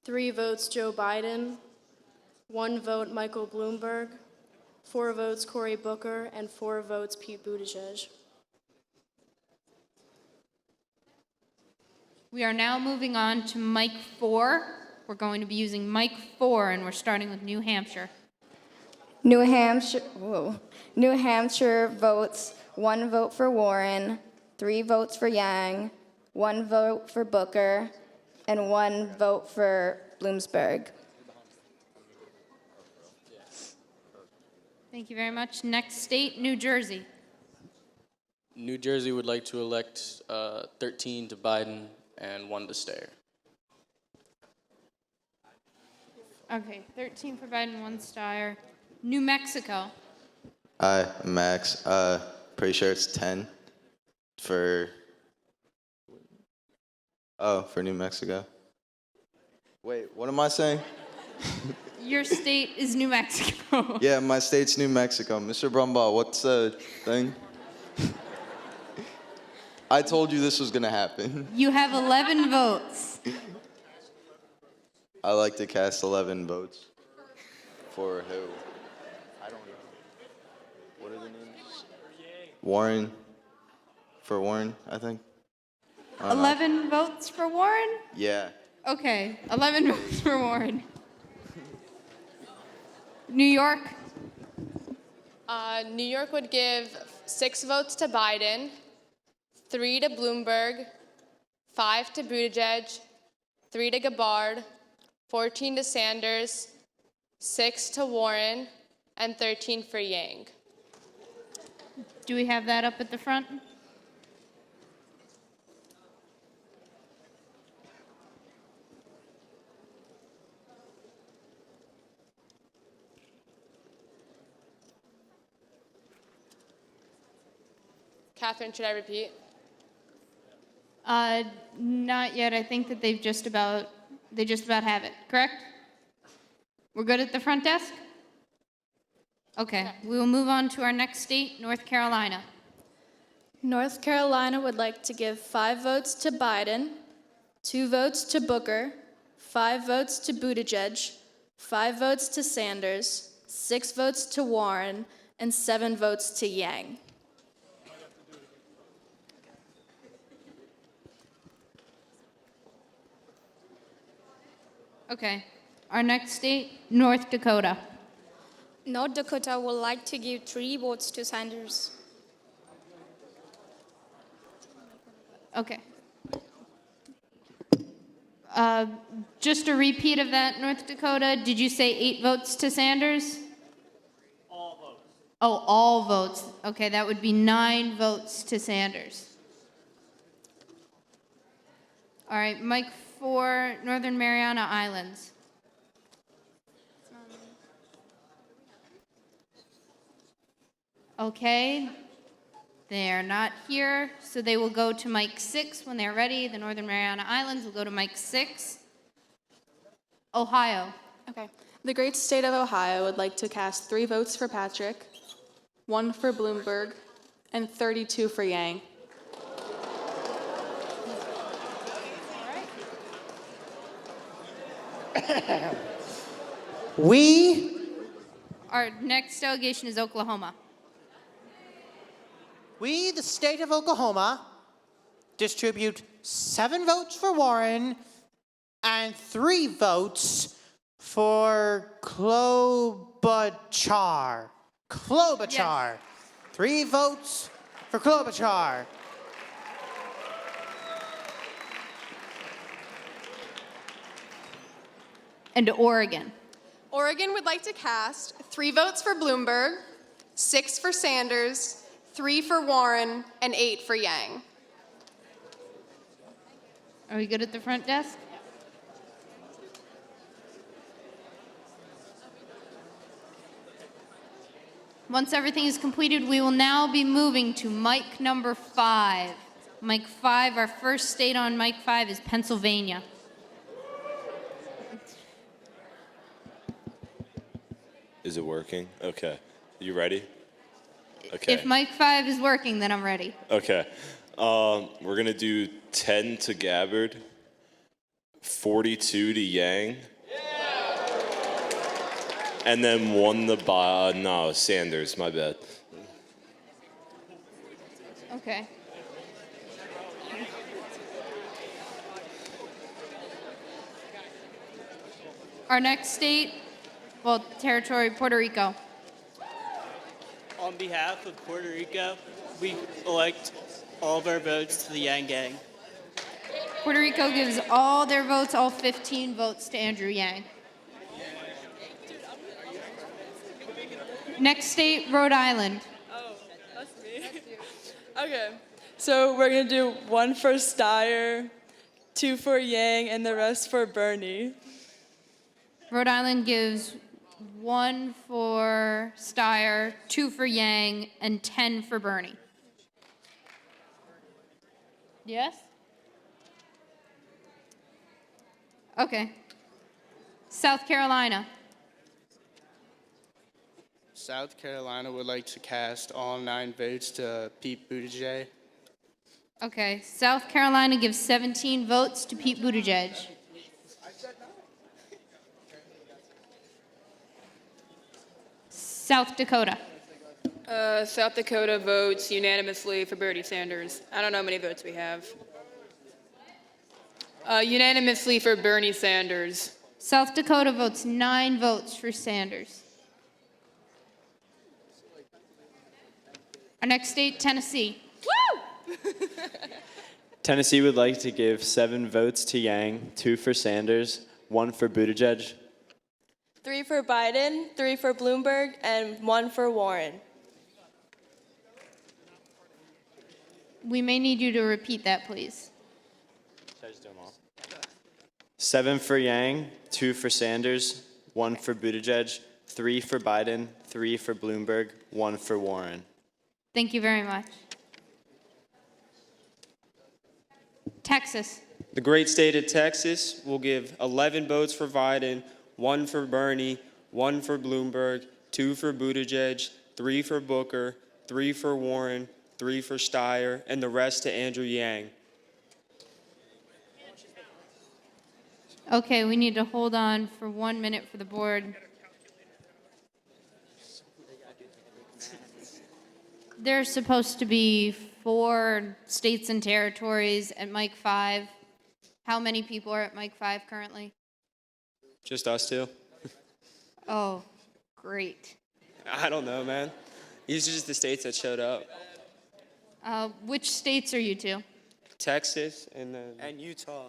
3 votes Joe Biden, 1 vote Michael Bloomberg, 4 votes Cory Booker, and 4 votes Pete Buttigieg. We are now moving on to mic 4. We're going to be using mic 4, and we're starting with New Hampshire. New Hampshire votes 1 vote for Warren, 3 votes for Yang, 1 vote for Booker, and 1 vote for Bloomsburg. Thank you very much. Next state, New Jersey. New Jersey would like to elect 13 to Biden and 1 to Steyer. Okay, 13 for Biden, 1 Steyer. New Mexico. Hi, I'm Max. Pretty sure it's 10 for New Mexico. Wait, what am I saying? Your state is New Mexico. Yeah, my state's New Mexico. Mr. Brumbaugh, what's the thing? I told you this was gonna happen. You have 11 votes. I like to cast 11 votes. For who? I don't know. What are the names? Warren. For Warren, I think. I don't know. 11 votes for Warren? Yeah. Okay, 11 votes for Warren. New York. New York would give 6 votes to Biden, 3 to Bloomberg, 5 to Buttigieg, 3 to Gabbard, 14 to Sanders, 6 to Warren, and 13 for Yang. Do we have that up at the front? Catherine, should I repeat? Not yet. I think that they just about have it, correct? We're good at the front desk? Okay, we will move on to our next state, North Carolina. North Carolina would like to give 5 votes to Biden, 2 votes to Booker, 5 votes to Buttigieg, 5 votes to Sanders, 6 votes to Warren, and 7 votes to Yang. Okay, our next state, North Dakota. North Dakota would like to give 3 votes to Sanders. Okay. Just a repeat of that, North Dakota. Did you say 8 votes to Sanders? All votes. Oh, all votes. Okay, that would be 9 votes to Sanders. All right, Mike 4, Northern Mariana Islands. Okay, they are not here, so they will go to Mike 6 when they're ready. The Northern Mariana Islands will go to Mike 6. Ohio. Okay. The great state of Ohio would like to cast 3 votes for Patrick, 1 for Bloomberg, and 32 for Yang. Our next delegation is Oklahoma. We, the state of Oklahoma, distribute 7 votes for Warren and 3 votes for Klobuchar. Klobuchar. Yes. 3 votes for Klobuchar. And Oregon. Oregon would like to cast 3 votes for Bloomberg, 6 for Sanders, 3 for Warren, and 8 for Yang. Are we good at the front desk? Once everything is completed, we will now be moving to mic number 5. Mic 5, our first state on mic 5 is Pennsylvania. Is it working? Okay. You ready? Okay. If mic 5 is working, then I'm ready. Okay. We're going to do 10 to Gabbard, 42 to Yang, and then 1 to no, Sanders, my bad. Okay. Our next state, well, territory, Puerto Rico. On behalf of Puerto Rico, we elect all of our votes to the Yang Gang. Puerto Rico gives all their votes, all 15 votes to Andrew Yang. Next state, Rhode Island. Oh, that's me. Okay, so we're gonna do 1 for Steyer, 2 for Yang, and the rest for Bernie. Rhode Island gives 1 for Steyer, 2 for Yang, and 10 for Bernie. Yes? Okay. South Carolina. South Carolina would like to cast all 9 votes to Pete Buttigieg. Okay. South Carolina gives 17 votes to Pete Buttigieg. South Dakota. South Dakota votes unanimously for Bernie Sanders. I don't know how many votes we have. Unanimously for Bernie Sanders. South Dakota votes 9 votes for Sanders. Our next state, Tennessee. Woo! Tennessee would like to give 7 votes to Yang, 2 for Sanders, 1 for Buttigieg. 3 for Biden, 3 for Bloomberg, and 1 for Warren. We may need you to repeat that, please. 7 for Yang, 2 for Sanders, 1 for Buttigieg, 3 for Biden, 3 for Bloomberg, 1 for Warren. Thank you very much. Texas. The great state of Texas will give 11 votes for Biden, 1 for Bernie, 1 for Bloomberg, 2 for Buttigieg, 3 for Booker, 3 for Warren, 3 for Steyer, and the rest to Andrew Yang. Okay, we need to hold on for 1 minute for the board. There's supposed to be 4 states and territories at mic 5. How many people are at mic 5 currently? Just us two? Oh, great. I don't know, man. These are just the states that showed up. Which states are you to? Texas and then... And Utah.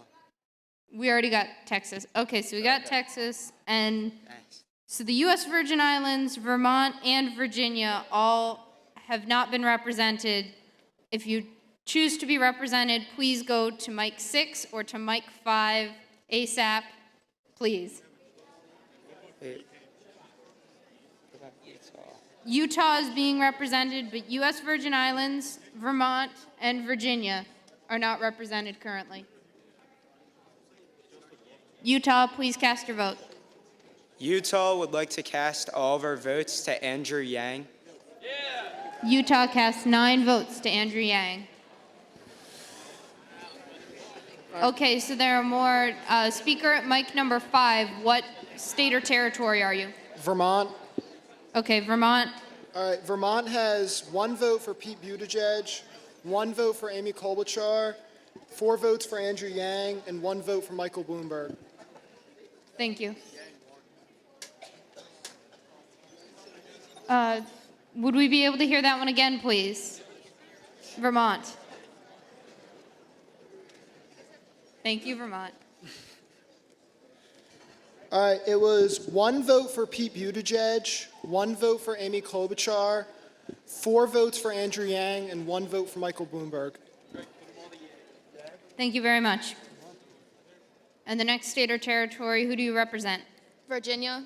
We already got Texas. Okay, so we got Texas, and so the U.S. Virgin Islands, Vermont, and Virginia all have not been represented. If you choose to be represented, please go to mic 6 or to mic 5 ASAP, please. Utah is being represented, but U.S. Virgin Islands, Vermont, and Virginia are not represented currently. Utah, please cast your vote. Utah would like to cast all of our votes to Andrew Yang. Utah casts 9 votes to Andrew Yang. Okay, so there are more. Speaker at mic number 5, what state or territory are you? Vermont. Okay, Vermont. All right, Vermont has 1 vote for Pete Buttigieg, 1 vote for Amy Klobuchar, 4 votes for Andrew Yang, and 1 vote for Michael Bloomberg. Thank you. Would we be able to hear that one again, please? Vermont. Thank you, Vermont. All right, it was 1 vote for Pete Buttigieg, 1 vote for Amy Klobuchar, 4 votes for Andrew Yang, and 1 vote for Michael Bloomberg. Thank you very much. And the next state or territory, who do you represent? Virginia.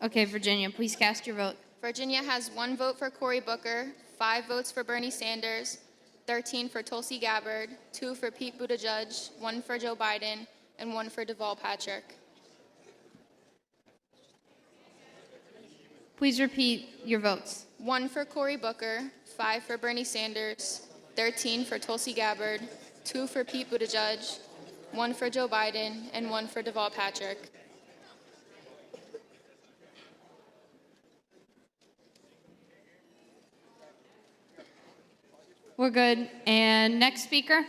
Okay, Virginia, please cast your vote. Virginia has 1 vote for Cory Booker, 5 votes for Bernie Sanders, 13 for Tulsi Gabbard, 2 for Pete Buttigieg, 1 for Joe Biden, and 1 for Deval Patrick. Please repeat your votes. 1 for Cory Booker, 5 for Bernie Sanders, 13 for Tulsi Gabbard, 2 for Pete Buttigieg, 1 for Joe Biden, and 1 for Deval Patrick. We're good. And next speaker,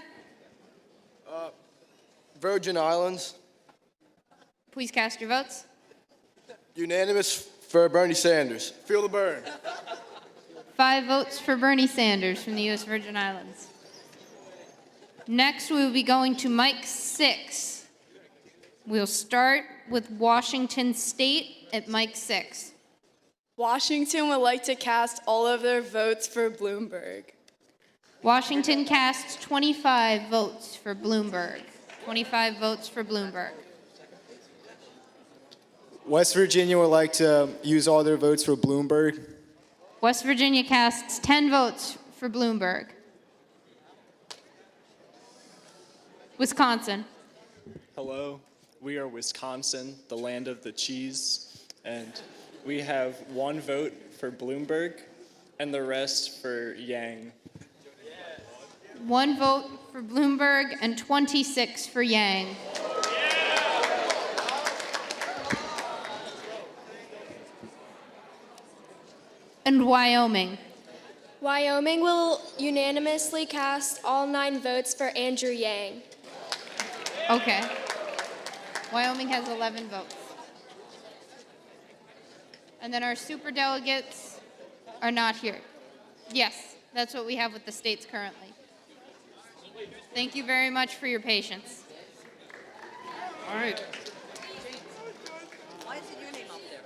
Virgin Islands, please cast your votes. unanimous for Bernie Sanders. Feel the burn. 5 votes for Bernie Sanders from the U.S. Virgin Islands. Next, we will be going to Mike 6. We'll start with Washington State at Mike 6. Washington would like to cast all of their votes for Bloomberg. Washington casts 25 votes for Bloomberg. 25 votes for Bloomberg. West Virginia would like to use all their votes for Bloomberg. West Virginia casts 10 votes for Bloomberg. Wisconsin. Hello, we are Wisconsin, the land of the cheese, and we have 1 vote for Bloomberg and the rest for Yang. 1 vote for Bloomberg and 26 for Yang. And Wyoming. Wyoming will unanimously cast all 9 votes for Andrew Yang. Okay. Wyoming has 11 votes. And then our superdelegates are not here. Yes, that's what we have with the states currently. Thank you very much for your patience. All right. Why is it your name up there?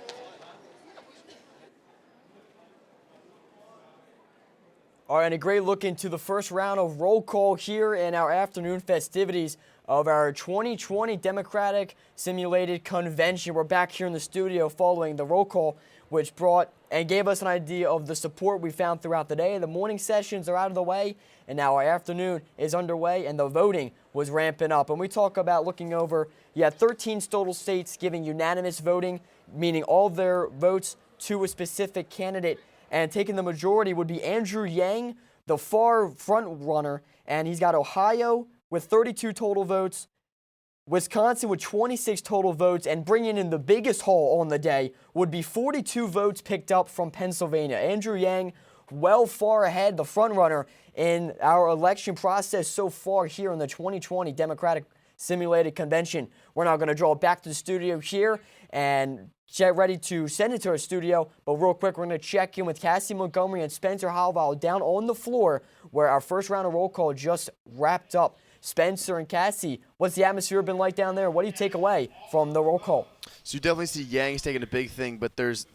All right, and a great look into the first round of roll call here in our afternoon festivities of our 2020 Democratic Simulated Convention. We're back here in the studio following the roll call, which brought and gave us an idea of the support we found throughout the day. The morning sessions are out of the way, and now our afternoon is underway, and the voting was ramping up. And we talk about looking over, 13 total states giving unanimous voting, meaning all their votes to a specific candidate. And taking the majority would be Andrew Yang, the far front runner, and he's got Ohio with 32 total votes, Wisconsin with 26 total votes, and bringing in the biggest haul on the day would be 42 votes picked up from Pennsylvania. Andrew Yang well far ahead, the front runner in our election process so far here in the 2020 Democratic Simulated Convention. We're now going to draw back to the studio here and get ready to send it to our studio. But real quick, we're going to check in with Cassie Montgomery and Spencer Halval down on the floor where our first round of roll call just wrapped up. Spencer and Cassie, what's the atmosphere been like down there? What do you take away from the roll call? So you definitely see Yang's taking a big thing, but there's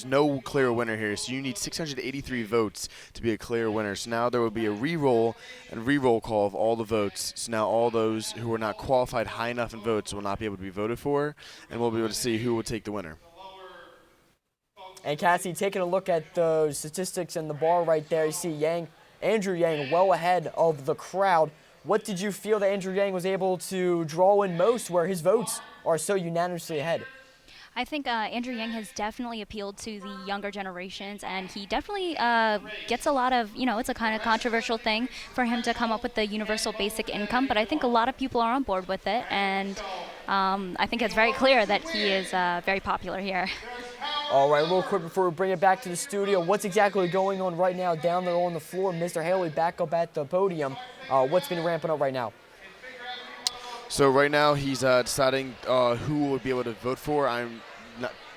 no clear winner here. So you need 683 votes to be a clear winner. So now there will be a re-roll and re-roll call of all the votes. So now all those who are not qualified high enough in votes will not be able to be voted for, and we'll be able to see who will take the winner. And Cassie, taking a look at the statistics and the bar right there, you see Andrew Yang well ahead of the crowd. What did you feel that Andrew Yang was able to draw in most where his votes are so unanimously ahead? I think Andrew Yang has definitely appealed to the younger generations, and he definitely gets a lot of, it's a kind of controversial thing for him to come up with the universal basic income, but I think a lot of people are on board with it, and I think it's very clear that he is very popular here. All right, real quick before we bring it back to the studio, what's exactly going on right now down there on the floor? Mr. Haley back up at the podium. What's been ramping up right now? So right now he's deciding who will be able to vote for.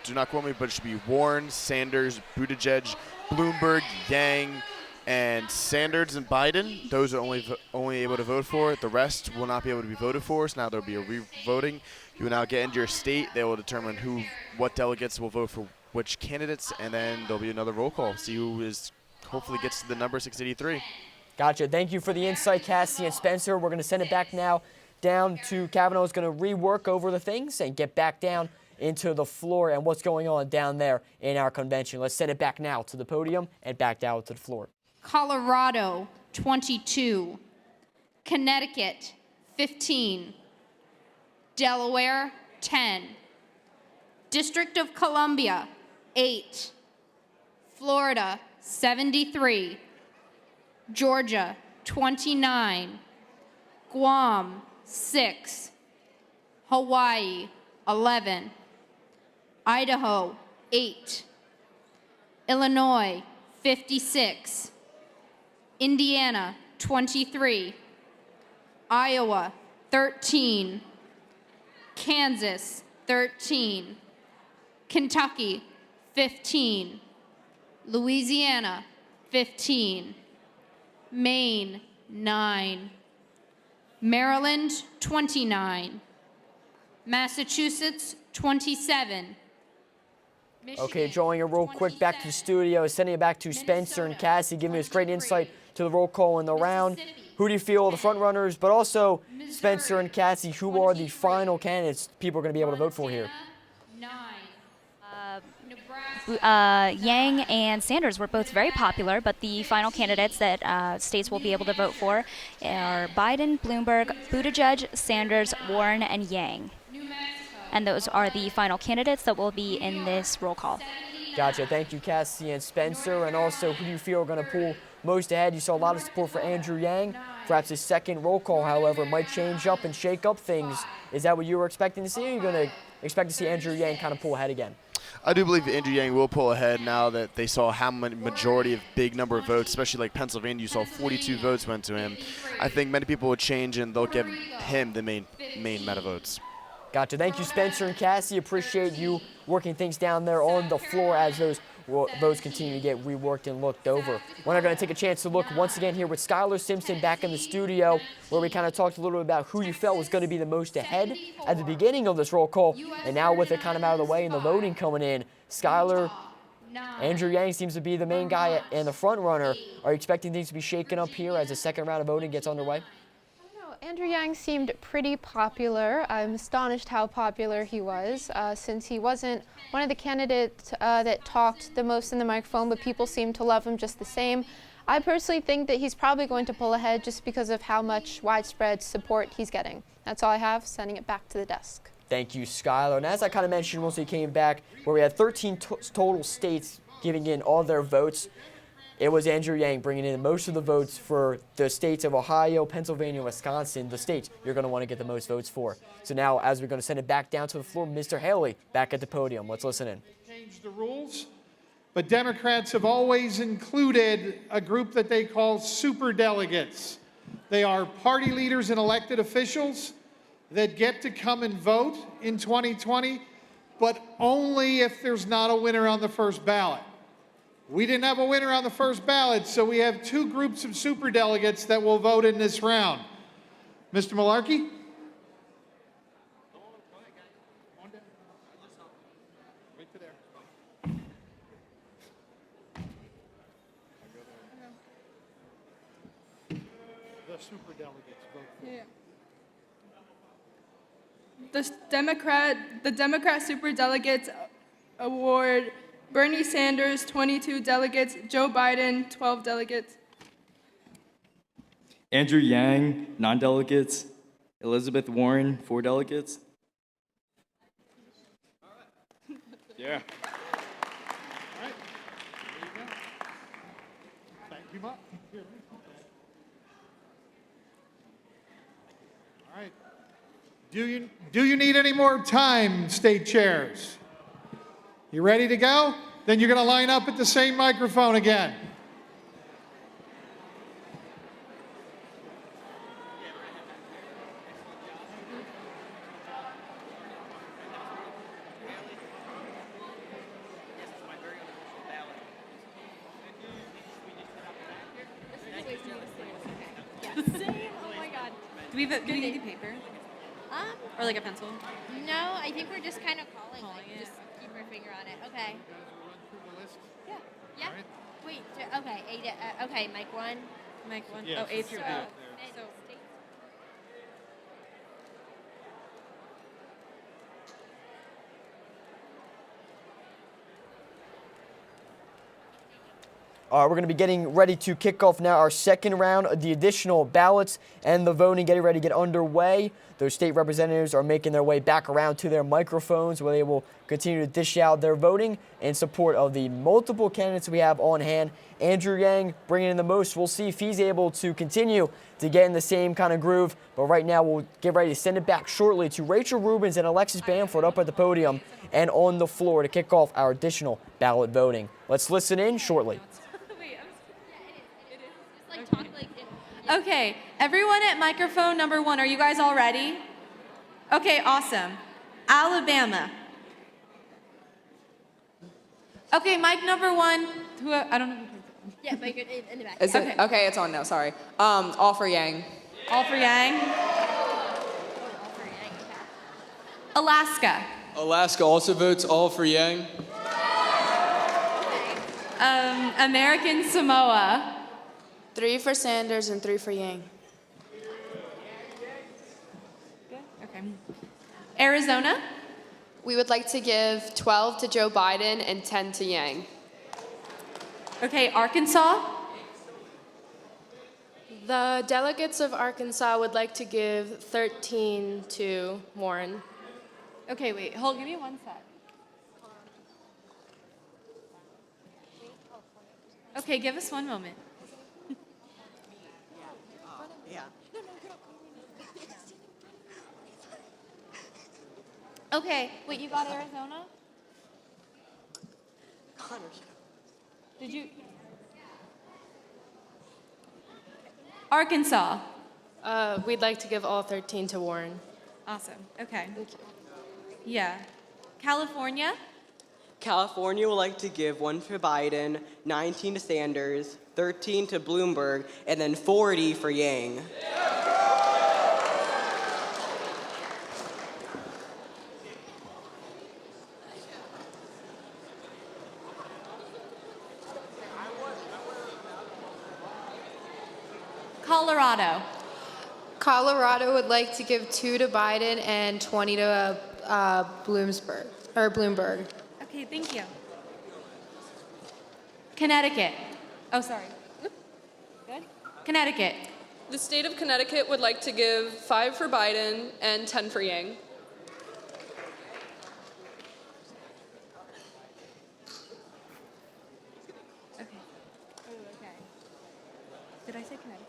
Do not quote me, but it should be Warren, Sanders, Buttigieg, Bloomberg, Yang, and Sanders and Biden. Those are only able to vote for. The rest will not be able to be voted for. So now there will be a re-voting. You will now get into your state. They will determine what delegates will vote for which candidates, and then there'll be another roll call. See who hopefully gets to the number 683. Gotcha. Thank you for the insight, Cassie and Spencer. We're going to send it back now down to Kavanaugh. Is going to rework over the things and get back down into the floor and what's going on down there in our convention. Let's send it back now to the podium and back down to the floor. Colorado, 22. Connecticut, 15. Delaware, 10. District of Columbia, 8. Florida, 73. Georgia, 29. Guam, 6. Hawaii, 11. Idaho, 8. Illinois, 56. Indiana, 23. Iowa, 13. Kansas, 13. Kentucky, 15. Louisiana, 15. Maine, 9. Maryland, 29. Massachusetts, 27. Okay, drawing it real quick back to the studio, sending it back to Spencer and Cassie, giving us great insight to the roll call in the round. Who do you feel are the front runners, but also Spencer and Cassie, who are the final candidates people are going to be able to vote for here? Yang and Sanders were both very popular, but the final candidates that states will be able to vote for are Biden, Bloomberg, Buttigieg, Sanders, Warren, and Yang. And those are the final candidates that will be in this roll call. Gotcha. Thank you, Cassie and Spencer. And also, who do you feel are going to pull most ahead? You saw a lot of support for Andrew Yang. Perhaps his second roll call, however, might change up and shake up things. Is that what you were expecting to see, or are you going to expect to see Andrew Yang kind of pull ahead again? I do believe Andrew Yang will pull ahead now that they saw how many majority of big number of votes, especially like Pennsylvania, you saw 42 votes went to him. I think many people will change and they'll give him the main amount of votes. Gotcha. Thank you, Spencer and Cassie. Appreciate you working things down there on the floor as those votes continue to get reworked and looked over. We're now going to take a chance to look once again here with Skylar Simpson back in the studio, where we kind of talked a little bit about who you felt was going to be the most ahead at the beginning of this roll call. And now with it kind of out of the way and the voting coming in, Skylar, Andrew Yang seems to be the main guy and the front runner. Are you expecting things to be shaken up here as the second round of voting gets underway? Andrew Yang seemed pretty popular. I'm astonished how popular he was, since he wasn't one of the candidates that talked the most in the microphone, but people seemed to love him just the same. I personally think that he's probably going to pull ahead just because of how much widespread support he's getting. That's all I have, sending it back to the desk. Thank you, Skylar. And as I kind of mentioned once we came back, where we had 13 total states giving in all their votes, it was Andrew Yang bringing in most of the votes for the states of Ohio, Pennsylvania, Wisconsin, the states you're going to want to get the most votes for. So now, as we're going to send it back down to the floor, Mr. Haley back at the podium. Let's listen in. Change the rules, but Democrats have always included a group that they call superdelegates. They are party leaders and elected officials that get to come and vote in 2020, but only if there's not a winner on the first ballot. We didn't have a winner on the first ballot, so we have two groups of superdelegates that will vote in this round. Mr. Malarkey? The superdelegates vote for. Yeah. The Democrat superdelegates award Bernie Sanders, 22 delegates. Joe Biden, 12 delegates. Andrew Yang, 9 delegates. Elizabeth Warren, 4 delegates. Yeah. All right. There you go. Thank you much. Here, let me put that. All right. Do you need any more time, state chairs? You ready to go? Then you're going to line up at the same microphone again. Do we need a paper? Or like a pencil? No, I think we're just kind of calling it. Just keep our finger on it. Okay. Yeah. Yeah. Right. Wait. Okay. Okay. Mic 1. Mic 1. Yeah, Oh, A through O. So, We're going to be getting ready to kick off now our second round of the additional ballots and the voting getting ready to get underway. Those state representatives are making their way back around to their microphones where they will continue to dish out their voting in support of the multiple candidates we have on hand. Andrew Yang bringing in the most. We'll see if he's able to continue to get in the same kind of groove. But right now, we'll get ready to send it back shortly to Rachel Rubens and Alexis Bamford up at the podium and on the floor to kick off our additional ballot voting. Let's listen in shortly. Okay, everyone at microphone number 1, are you guys all ready? Okay, awesome. Alabama. Okay, mic number 1. I don't know. Yeah, but you're in the back. Is it? Okay, it's on now. Sorry. All for Yang. All for Yang. Alaska. Alaska also votes all for Yang. American Samoa. 3 for Sanders and 3 for Yang. Okay. Arizona. We would like to give 12 to Joe Biden and 10 to Yang. Okay, Arkansas. The delegates of Arkansas would like to give 13 to Warren. Okay, wait, give me one sec. Okay, give us one moment. Okay, wait, you got Arizona? Did you? Arkansas. We'd like to give all 13 to Warren. Awesome, okay. Yeah. California? California would like to give 1 for Biden, 19 to Sanders, 13 to Bloomberg, and then 40 for Yang. Colorado. Colorado would like to give 2 to Biden and 20 to Bloomberg. Okay, thank you. Connecticut. Oh, sorry. Good. Connecticut. The state of Connecticut would like to give 5 for Biden and 10 for Yang. Okay. Okay. Did I say Connecticut?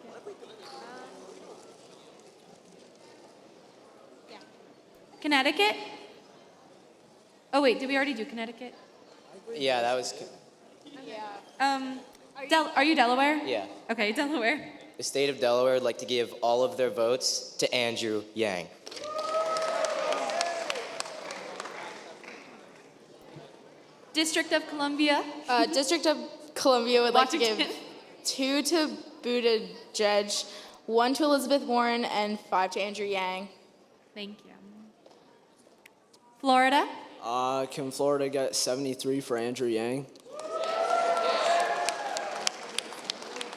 Yeah. Connecticut? Oh wait, did we already do Connecticut? Yeah, that was. Are you Delaware? Yeah. Okay, Delaware. The state of Delaware would like to give all of their votes to Andrew Yang. District of Columbia. District of Columbia would like to give Washington. 2 to Buttigieg, 1 to Elizabeth Warren, and 5 to Andrew Yang. Thank you. Florida. Can Florida get 73 for Andrew Yang?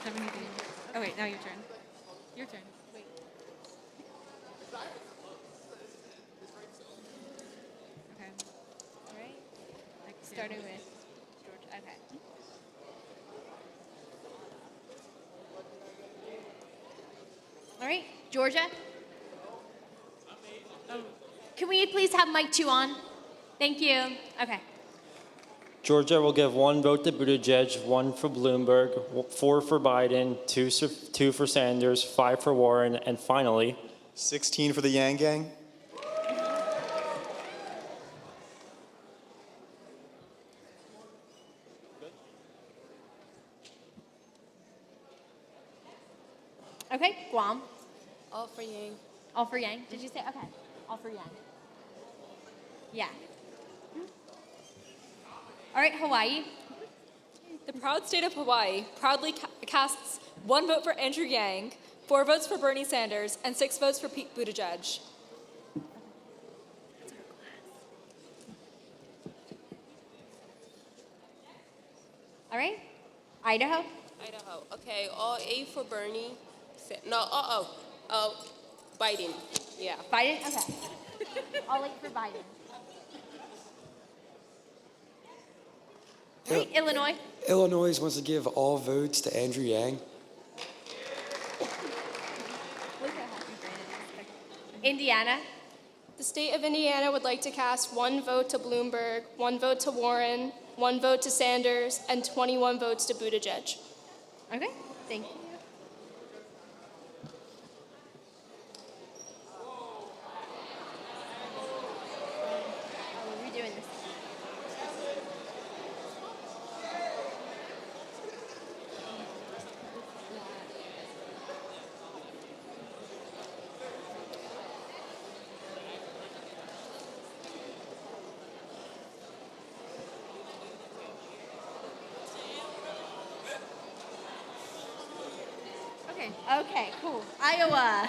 73. Oh wait, now your turn. Your turn. Wait. Okay. All right. Starting with Georgia. Okay. All right, Georgia. Can we please have mic 2 on? Thank you. Okay. Georgia will give 1 vote to Buttigieg, 1 for Bloomberg, 4 for Biden, 2 for Sanders, 5 for Warren, and finally, 16 for the Yang Gang. Okay, Guam. All for Yang. All for Yang. Did you say? Okay. All for Yang. Yeah. All right, Hawaii. The proud state of Hawaii proudly casts 1 vote for Andrew Yang, 4 votes for Bernie Sanders, and 6 votes for Pete Buttigieg. All right, Idaho. Idaho. Okay, all A for Bernie. Biden. Yeah. Biden. Okay. All 8 for Biden. All right, Illinois. Illinois wants to give all votes to Andrew Yang. Indiana. The state of Indiana would like to cast 1 vote to Bloomberg, 1 vote to Warren, 1 vote to Sanders, and 21 votes to Buttigieg. Okay, thank you. Oh, we're redoing this. Okay, cool. Iowa.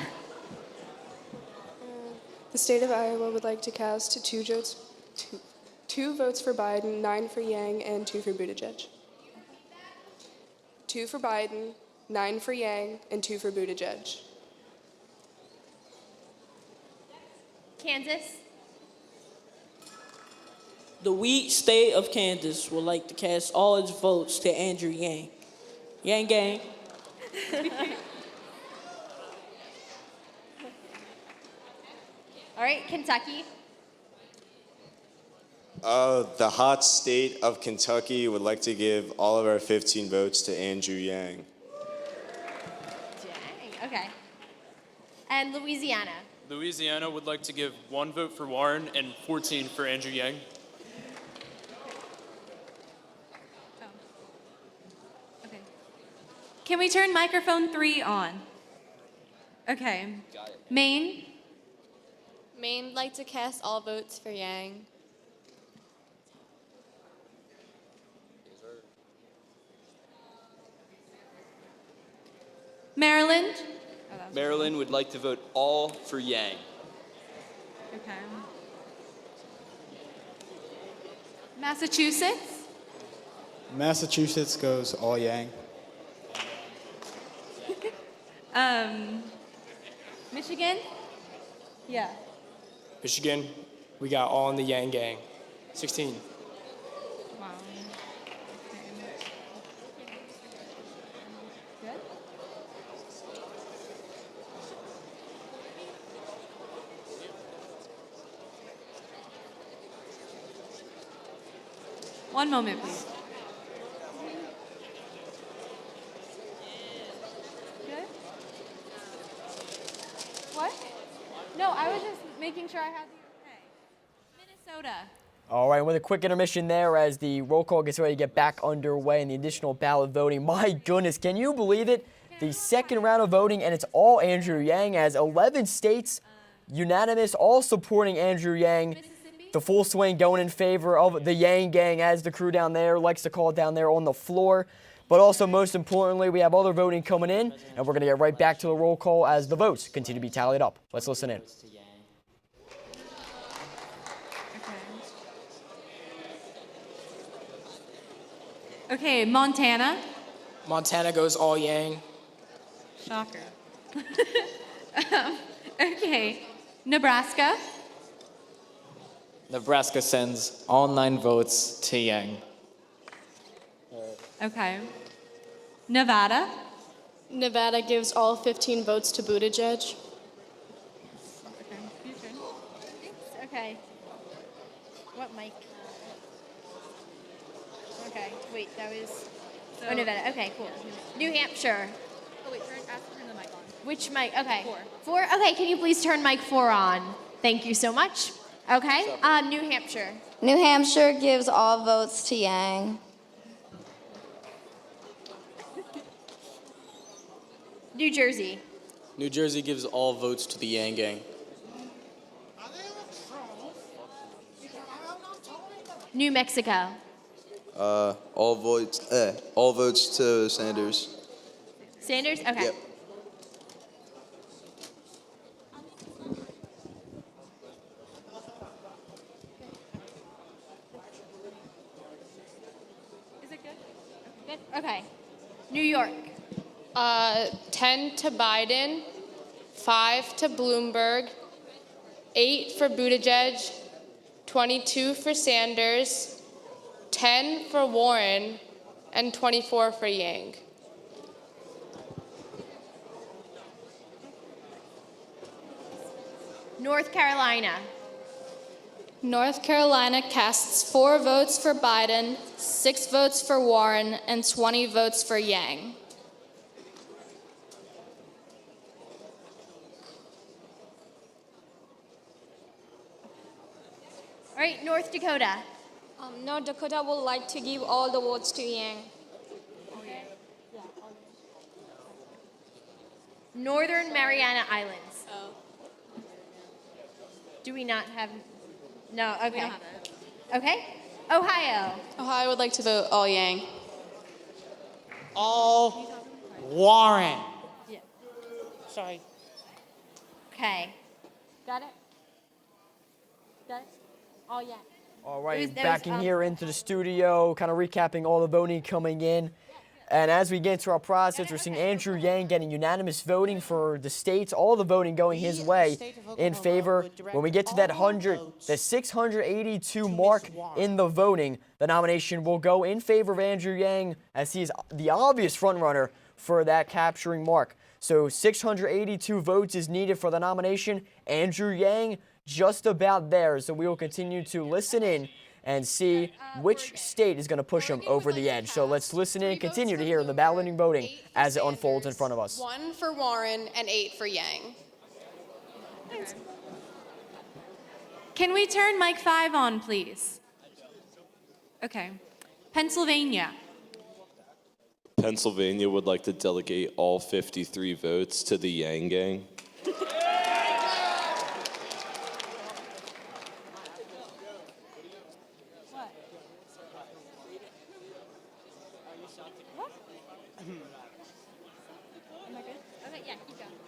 The state of Iowa would like to cast two votes for Biden, 9 for Yang, and 2 for Buttigieg. 2 for Biden, 9 for Yang, and 2 for Buttigieg. Kansas. The weak state of Kansas would like to cast all its votes to Andrew Yang. Yang gang. All right, Kentucky. The hot state of Kentucky would like to give all of our 15 votes to Andrew Yang. Dang, okay. And Louisiana. Louisiana would like to give 1 vote for Warren and 14 for Andrew Yang. Okay. Can we turn microphone 3 on? Okay. Maine. Maine would like to cast all votes for Yang. Maryland. Maryland would like to vote all for Yang. Okay. Massachusetts. Massachusetts goes all Yang. Michigan. Yeah. Michigan, we got all in the Yang gang. 16. Wow. Good. One moment, please. Good. What? No, I was just making sure I had the okay. Minnesota. All right, with a quick intermission there as the roll call gets ready to get back underway and the additional ballot voting. My goodness, can you believe it? The second round of voting, and it's all Andrew Yang, as 11 states unanimous, all supporting Andrew Yang. The full swing going in favor of the Yang gang, as the crew down there likes to call it down there on the floor. But also, most importantly, we have other voting coming in, and we're going to get right back to the roll call as the votes continue to be tallied up. Let's listen in. Okay, Montana. Montana goes all Yang. Shocker. Okay, Nebraska. Nebraska sends all 9 votes to Yang. Okay. Nevada. Nevada gives all 15 votes to Buttigieg. Okay. What mic? Okay, wait, that was. Oh, Nevada. Okay, cool. New Hampshire. Oh, wait, turn the mic on. Which mic? Okay. 4. 4? Okay, can you please turn mic 4 on? Thank you so much. Okay, New Hampshire. New Hampshire gives all votes to Yang. New Jersey. New Jersey gives all votes to the Yang gang. New Mexico. All votes to Sanders. Sanders? Okay. Yep. Is it good? Good? Okay. New York. 10 to Biden, 5 to Bloomberg, 8 for Buttigieg, 22 for Sanders, 10 for Warren, and 24 for Yang. North Carolina. North Carolina casts 4 votes for Biden, 6 votes for Warren, and 20 votes for Yang. All right, North Dakota. North Dakota would like to give all the votes to Yang. Northern Mariana Islands. Do we not have? No, okay. Okay. Ohio. Ohio would like to vote all Yang. All Warren. Yeah. Sorry. Okay. Got it? Got it? All Yang. All right, There was, backing here into the studio, kind of recapping all the voting coming in. And as we get into our process, we're seeing Andrew Yang getting unanimous voting for the states, all the voting going his way in favor. When we get to that 682 mark in the voting, the nomination will go in favor of Andrew Yang, as he is the obvious frontrunner for that capturing mark. So 682 votes is needed for the nomination. Andrew Yang just about there. So we will continue to listen in and see which state is going to push him over the edge. So let's listen in and continue to hear the balloting voting as it unfolds in front of us. 1 for Warren and 8 for Yang. Can we turn mic 5 on, please? Okay. Pennsylvania. Pennsylvania would like to delegate all 53 votes to the Yang Gang.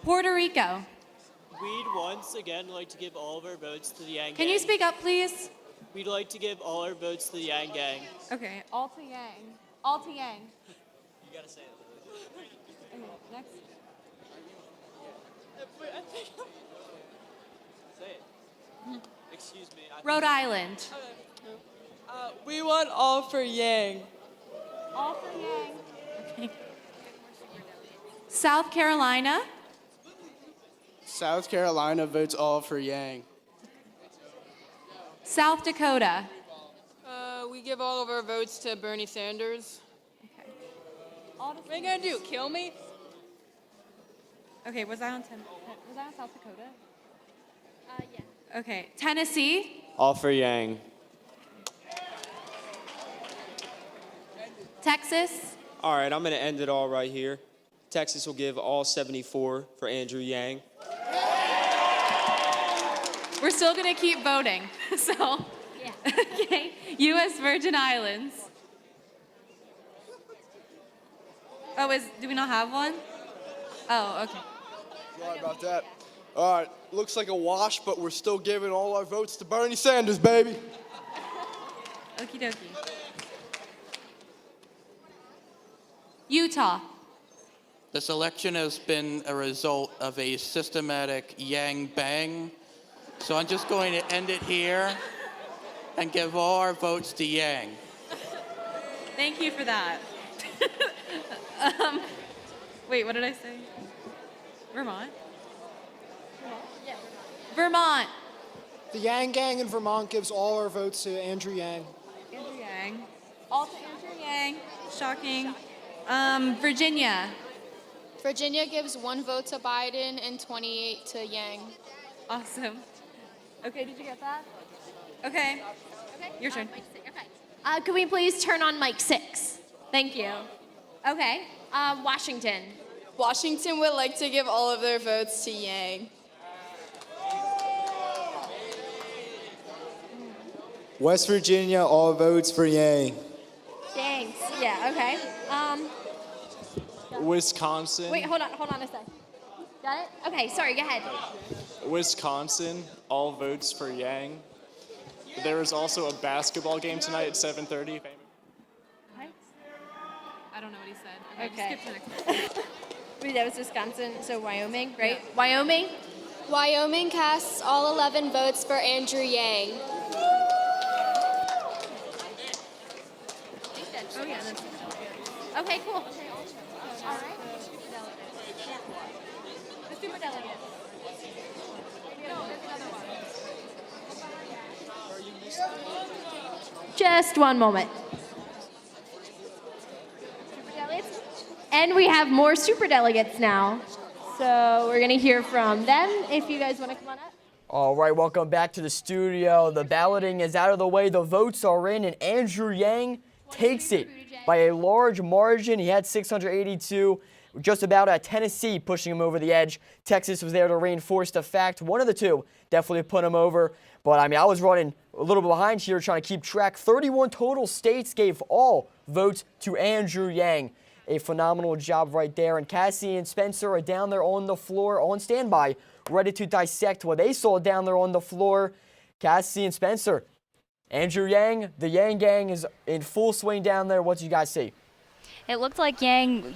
Puerto Rico. We'd once again like to give all of our votes to the Yang Gang. Can you speak up, please? We'd like to give all our votes to the Yang Gang. Okay, all to Yang. All to Yang. You gotta say it. Okay, next. Say it. Excuse me. Rhode Island. We want all for Yang. All for Yang. Okay. South Carolina. South Carolina votes all for Yang. South Dakota. We give all of our votes to Bernie Sanders. Okay. What are you gonna do? Kill me? Okay, was that on South Dakota? Yeah. Okay, Tennessee. All for Yang. Texas. All right, I'm going to end it all right here. Texas will give all 74 for Andrew Yang. We're still gonna keep voting, so. Yeah. Okay, U.S. Virgin Islands. Oh, do we not have one? Oh, okay. Sorry about that. All right, looks like a wash, but we're still giving all our votes to Bernie Sanders, baby. Okie dokie. Utah. This election has been a result of a systematic yang bang. So I'm just going to end it here and give all our votes to Yang. Thank you for that. Wait, what did I say? Vermont? Yeah. Vermont. The Yang Gang in Vermont gives all our votes to Andrew Yang. Andrew Yang. All to Andrew Yang. Shocking. Virginia. Virginia gives 1 vote to Biden and 28 to Yang. Awesome. Okay, did you get that? Okay. Your turn. Okay. Could we please turn on mic 6? Thank you. Okay. Washington. Washington would like to give all of their votes to Yang. West Virginia, all votes for Yang. Thanks. Yeah, okay. Wisconsin. Wait, hold on a sec. Got it? Okay, sorry, go ahead. Wisconsin, all votes for Yang. There is also a basketball game tonight at 7:30. What? I don't know what he said. Okay. Skip to the next one. Wait, that was Wisconsin, so Wyoming, right? Yeah. Wyoming? Wyoming casts all 11 votes for Andrew Yang. Oh, yeah, that's Okay, cool. All right. The super delegates. Just one moment. Superdelegates. And we have more superdelegates now. So we're going to hear from them if you guys want to come on up. All right, welcome back to the studio. The balloting is out of the way. The votes are in, and Andrew Yang takes it by a large margin. He had 682, just about at Tennessee, pushing him over the edge. Texas was there to reinforce the fact. One of the two definitely put him over. But, I mean, I was running a little bit behind here trying to keep track. 31 total states gave all votes to Andrew Yang. A phenomenal job right there. And Cassie and Spencer are down there on the floor, on standby, ready to dissect what they saw down there on the floor. Cassie and Spencer, Andrew Yang, the Yang gang is in full swing down there. What do you guys see? It looked like Yang,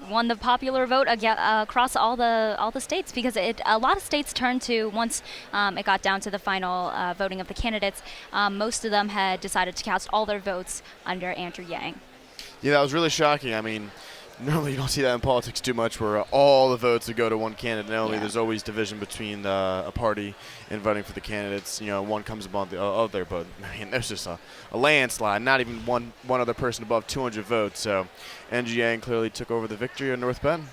won the popular vote across all the states, because a lot of states turned to, once it got down to the final voting of the candidates, most of them had decided to cast all their votes under Andrew Yang. Yeah, that was really shocking. I mean, normally you don't see that in politics too much, where all the votes would go to one candidate. Normally there's always division between a party in voting for the candidates. One comes above the other, but I mean, there's just a landslide. Not even one other person above 200 votes. So Andrew Yang clearly took over the victory in North Penn.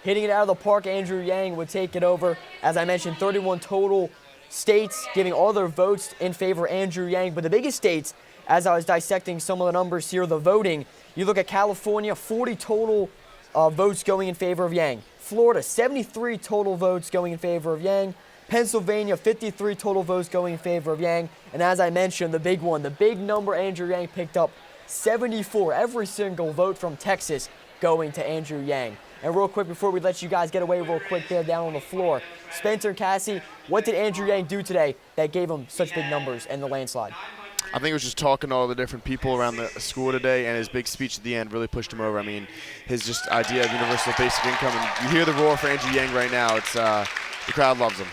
Hitting it out of the park, Andrew Yang would take it over. As I mentioned, 31 total states giving all their votes in favor of Andrew Yang. But the biggest states, as I was dissecting some of the numbers here, the voting, you look at California, 40 total votes going in favor of Yang. Florida, 73 total votes going in favor of Yang. Pennsylvania, 53 total votes going in favor of Yang. And as I mentioned, the big one, the big number Andrew Yang picked up, 74. Every single vote from Texas going to Andrew Yang. And real quick, before we let you guys get away real quick there down on the floor, Spencer and Cassie, what did Andrew Yang do today that gave him such big numbers in the landslide? I think it was just talking to all the different people around the school today, and his big speech at the end really pushed him over. I mean, his just idea of universal basic income, and you hear the roar for Andrew Yang right now. It's the crowd loves him.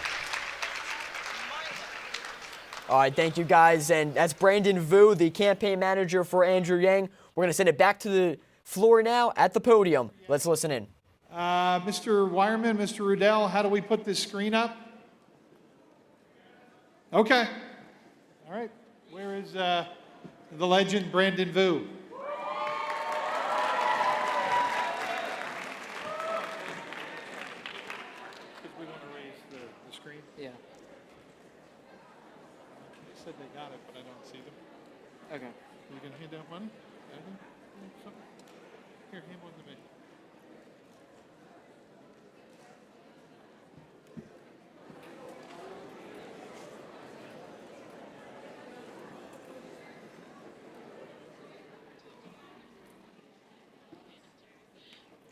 All right, thank you guys. And that's Brandon Vu, the campaign manager for Andrew Yang. We're going to send it back to the floor now at the podium. Let's listen in. Mr. Wireman, Mr. Rudell, how do we put this screen up? Okay. All right. Where is the legend Brandon Vu? Because we want to raise the screen? Yeah. They said they got it, but I don't see them. Okay. You can hand out one? Here, hand one to me.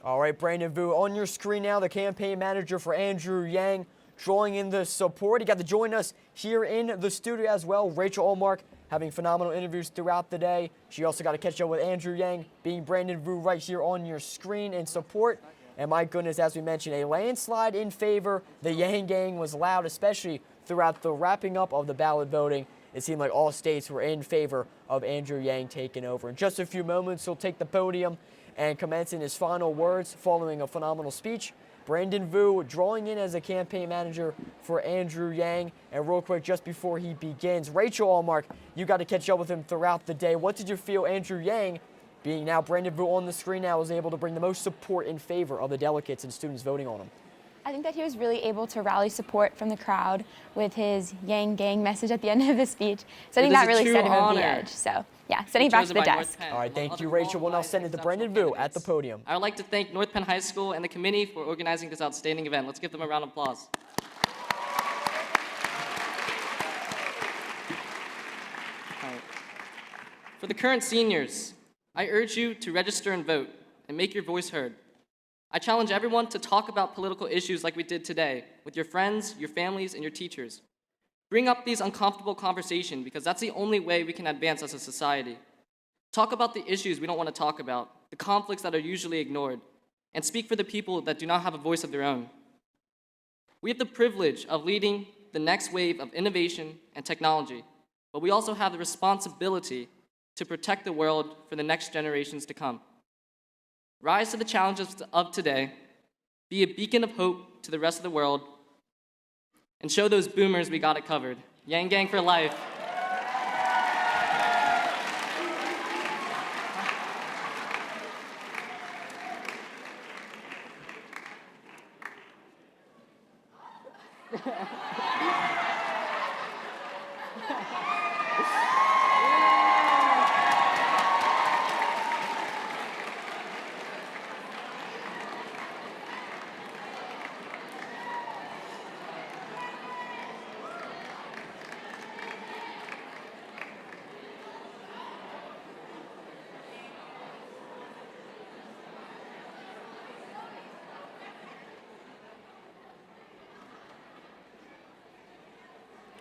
All right, Brandon Vu, on your screen now, the campaign manager for Andrew Yang, drawing in the support. He got to join us here in the studio as well. Rachel Allmark having phenomenal interviews throughout the day. She also got to catch up with Andrew Yang, being Brandon Vu right here on your screen in support. And my goodness, as we mentioned, a landslide in favor. The Yang gang was loud, especially throughout the wrapping up of the ballot voting. It seemed like all states were in favor of Andrew Yang taking over. In just a few moments, he'll take the podium and commencing his final words following a phenomenal speech. Brandon Vu drawing in as a campaign manager for Andrew Yang. And real quick, just before he begins, Rachel Allmark, you got to catch up with him throughout the day. What did you feel Andrew Yang, being now Brandon Vu on the screen now, was able to bring the most support in favor of the delegates and students voting on him? I think that he was really able to rally support from the crowd with his Yang gang message at the end of the speech. So I think that really set him over the edge. So yeah, sending it back to the desk. All right, thank you, Rachel. We'll now send it to Brandon Vu at the podium. I would like to thank North Penn High School and the committee for organizing this outstanding event. Let's give them a round of applause. All right. For the current seniors, I urge you to register and vote and make your voice heard. I challenge everyone to talk about political issues like we did today with your friends, your families, and your teachers. Bring up these uncomfortable conversations because that's the only way we can advance as a society. Talk about the issues we don't want to talk about, the conflicts that are usually ignored, and speak for the people that do not have a voice of their own. We have the privilege of leading the next wave of innovation and technology, but we also have the responsibility to protect the world for the next generations to come. Rise to the challenges of today, be a beacon of hope to the rest of the world, and show those boomers we got it covered. Yang Gang for life.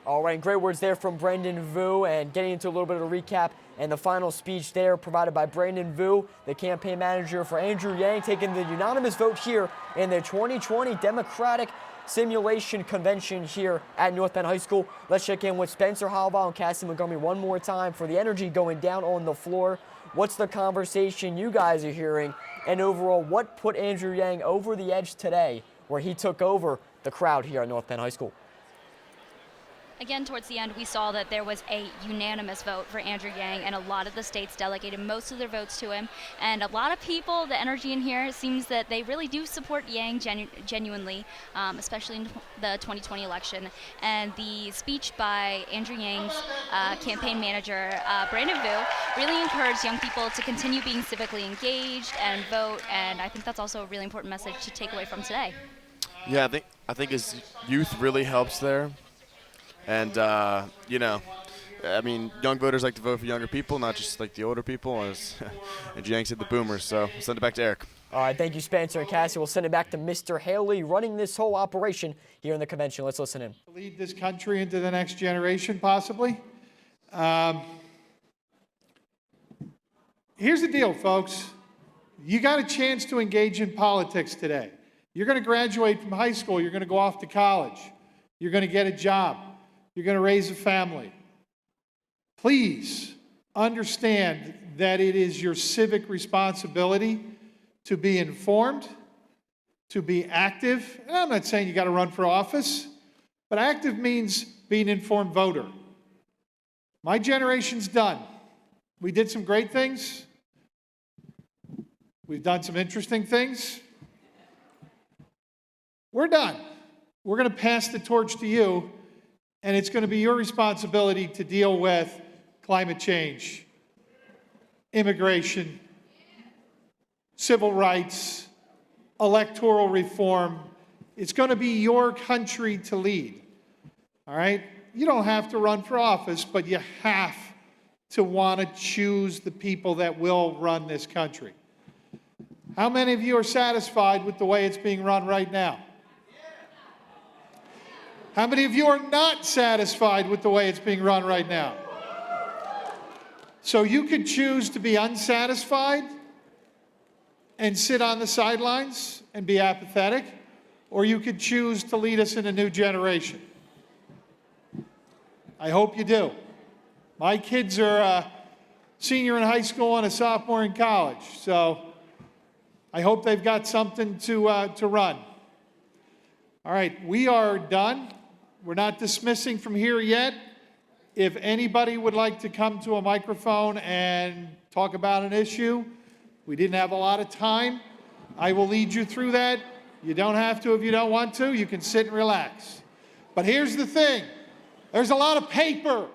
All right, great words there from Brendan Vu, and getting into a little bit of a recap and the final speech there provided by Brendan Vu, the campaign manager for Andrew Yang, taking the unanimous vote here in the 2020 Democratic Simulation Convention here at North Penn High School. Let's check in with Spencer Halval and Cassie Montgomery one more time for the energy going down on the floor. What's the conversation you guys are hearing? And overall, what put Andrew Yang over the edge today where he took over the crowd here at North Penn High School? Again, towards the end, we saw that there was a unanimous vote for Andrew Yang, and a lot of the states delegated most of their votes to him. And a lot of people, the energy in here seems that they really do support Yang genuinely, especially in the 2020 election. And the speech by Andrew Yang's campaign manager, Brandon Vu, really encouraged young people to continue being civically engaged and vote. And I think that's also a really important message to take away from today. Yeah, I think his youth really helps there. And, you know, I mean, young voters like to vote for younger people, not just like the older people, as Yang said, the boomers. So we'll send it back to Eric. All right, thank you, Spencer and Cassie. We'll send it back to Mr. Haley running this whole operation here in the convention. Let's listen in. Lead this country into the next generation, possibly. Here's the deal, folks. You got a chance to engage in politics today. You're going to graduate from high school. You're going to go off to college. You're going to get a job. You're going to raise a family. Please understand that it is your civic responsibility to be informed, to be active. And I'm not saying you got to run for office, but active means being an informed voter. My generation's done. We did some great things. We've done some interesting things. We're done. We're going to pass the torch to you. And it's going to be your responsibility to deal with climate change, immigration, civil rights, electoral reform. It's going to be your country to lead, all right? You don't have to run for office, but you have to want to choose the people that will run this country. How many of you are satisfied with the way it's being run right now? How many of you are not satisfied with the way it's being run right now? So you could choose to be unsatisfied and sit on the sidelines and be apathetic, or you could choose to lead us in a new generation. I hope you do. My kids are a senior in high school and a sophomore in college, so I hope they've got something to run. All right, we are done. We're not dismissing from here yet. If anybody would like to come to a microphone and talk about an issue, we didn't have a lot of time. I will lead you through that. You don't have to if you don't want to. You can sit and relax. But here's the thing. There's a lot of paper.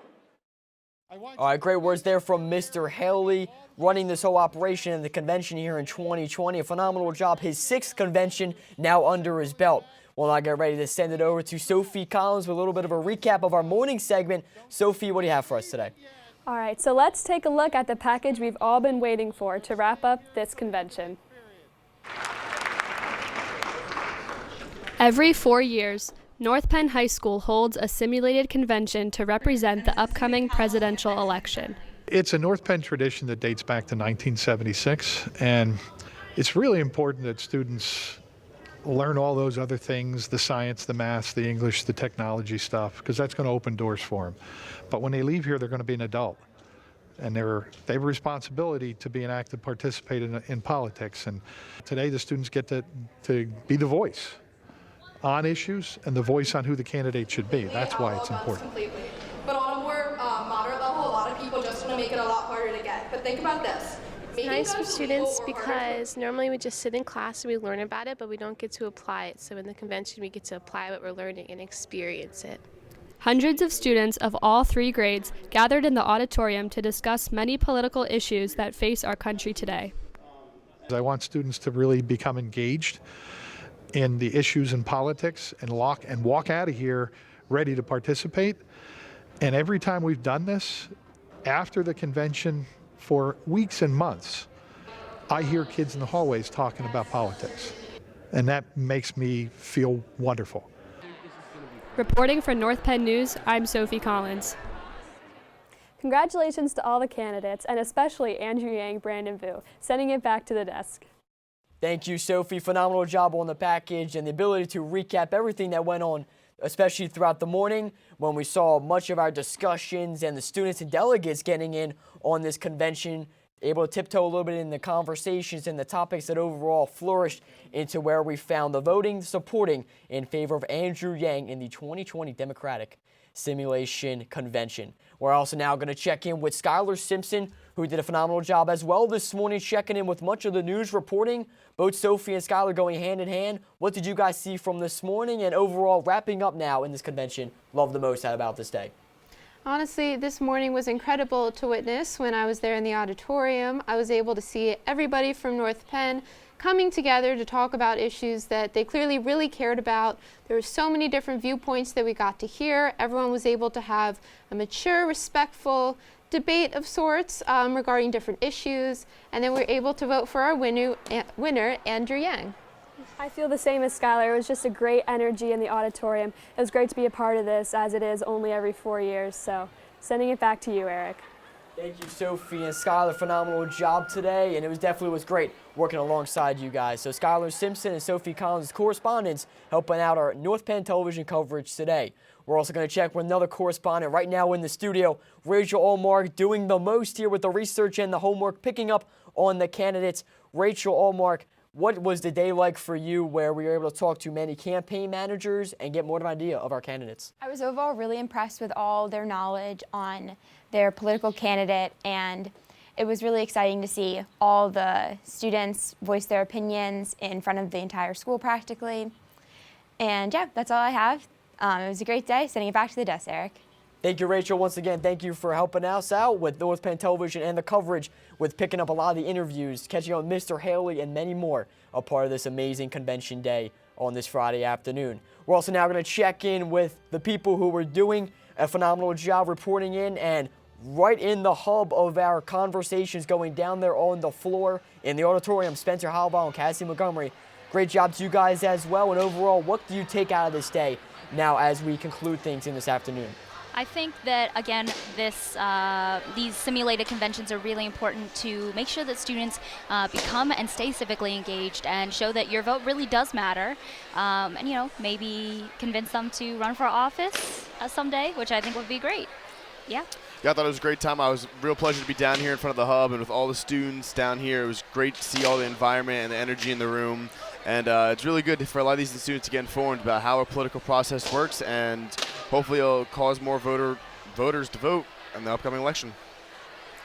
All right, great words there from Mr. Haley running this whole operation in the convention here in 2020. A phenomenal job. His 6th convention now under his belt. We'll now get ready to send it over to Sophie Collins with a little bit of a recap of our morning segment. Sophie, what do you have for us today? All right, so let's take a look at the package we've all been waiting for to wrap up this convention. Every 4 years, North Penn High School holds a simulated convention to represent the upcoming presidential election. It's a North Penn tradition that dates back to 1976, and it's really important that students learn all those other things, the science, the math, the English, the technology stuff, because that's going to open doors for them. But when they leave here, they're going to be an adult. and they have a responsibility to be an active participant in politics. And today the students get to be the voice on issues and the voice on who the candidate should be. That's why it's important. Completely. But on a more moderate level, a lot of people just want to make it a lot harder to get. But think about this. It's nice for students because normally we just sit in class and we learn about it, but we don't get to apply it. So in the convention, we get to apply what we're learning and experience it. Hundreds of students of all 3 grades gathered in the auditorium to discuss many political issues that face our country today. I want students to really become engaged in the issues in politics and walk out of here ready to participate. And every time we've done this, after the convention for weeks and months, I hear kids in the hallways talking about politics. And that makes me feel wonderful. Reporting for North Penn News, I'm Sophie Collins. Congratulations to all the candidates, and especially Andrew Yang, Brandon Vu, sending it back to the desk. Thank you, Sophie. Phenomenal job on the package and the ability to recap everything that went on, especially throughout the morning when we saw much of our discussions and the students and delegates getting in on this convention, able to tiptoe a little bit in the conversations and the topics that overall flourished into where we found the voting supporting in favor of Andrew Yang in the 2020 Democratic Simulation Convention. We're also now going to check in with Skylar Simpson, who did a phenomenal job as well this morning, checking in with much of the news reporting. Both Sophie and Skylar going hand in hand. What did you guys see from this morning, and overall wrapping up now in this convention? Love the most about this day. Honestly, this morning was incredible to witness. When I was there in the auditorium, I was able to see everybody from North Penn coming together to talk about issues that they clearly really cared about. There were so many different viewpoints that we got to hear. Everyone was able to have a mature, respectful debate of sorts regarding different issues, and then we were able to vote for our winner, Andrew Yang. I feel the same as Skylar. It was just a great energy in the auditorium. It was great to be a part of this, as it is only every 4 years. So sending it back to you, Eric. Thank you, Sophie and Skylar. Phenomenal job today, and it definitely was great working alongside you guys. So Skylar Simpson and Sophie Collins, correspondents, helping out our North Penn television coverage today. We're also going to check with another correspondent right now in the studio, Rachel Allmark, doing the most here with the research and the homework, picking up on the candidates. Rachel Allmark, what was the day like for you where we were able to talk to many campaign managers and get more of an idea of our candidates? I was overall really impressed with all their knowledge on their political candidate, and it was really exciting to see all the students voice their opinions in front of the entire school practically. And yeah, that's all I have. It was a great day. Sending it back to the desk, Eric. Thank you, Rachel. Once again, thank you for helping us out with North Penn Television and the coverage with picking up a lot of the interviews, catching up with Mr. Haley and many more, a part of this amazing convention day on this Friday afternoon. We're also now going to check in with the people who were doing a phenomenal job reporting in and right in the hub of our conversations going down there on the floor in the auditorium, Spencer Halball and Cassie Montgomery. Great job to you guys as well. And overall, what do you take out of this day now as we conclude things in this afternoon? I think that, again, these simulated conventions are really important to make sure that students become and stay civically engaged and show that your vote really does matter. And, you know, maybe convince them to run for office someday, which I think would be great. Yeah. Yeah, I thought it was a great time. It was a real pleasure to be down here in front of the hub and with all the students down here. It was great to see all the environment and the energy in the room. And it's really good for a lot of these students to get informed about how our political process works, and hopefully it'll cause more voters to vote in the upcoming election.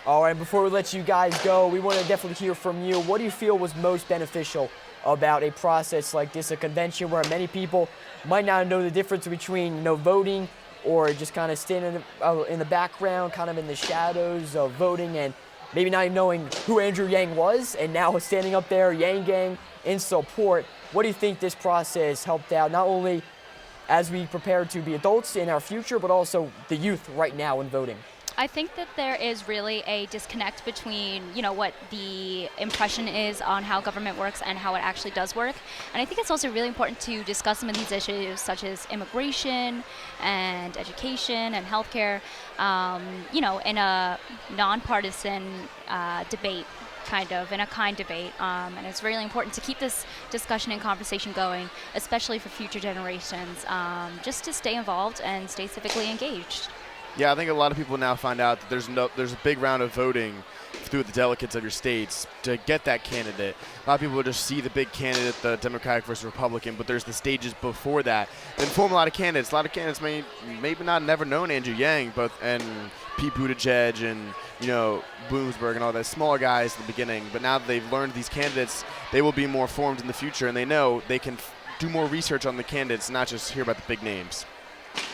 All right, before we let you guys go, we want to definitely hear from you. What do you feel was most beneficial about a process like this, a convention where many people might not know the difference between, voting or just kind of standing in the background, kind of in the shadows of voting, and maybe not even knowing who Andrew Yang was, and now standing up there, Yang Gang, in support. What do you think this process helped out, not only as we prepare to be adults in our future, but also the youth right now in voting? I think that there is really a disconnect between, what the impression is on how government works and how it actually does work. And I think it's also really important to discuss some of these issues, such as immigration and education and healthcare, in a nonpartisan debate, in a kind debate. And it's really important to keep this discussion and conversation going, especially for future generations, just to stay involved and stay civically engaged. Yeah, I think a lot of people now find out that there's a big round of voting through the delegates of your states to get that candidate. A lot of people just see the big candidate, the Democratic versus Republican, but there's the stages before that. Then form a lot of candidates. A lot of candidates maybe not never known Andrew Yang, and Pete Buttigieg and Bloomsburg and all those smaller guys in the beginning. But now that they've learned these candidates, they will be more formed in the future, and they know they can do more research on the candidates, not just hear about the big names.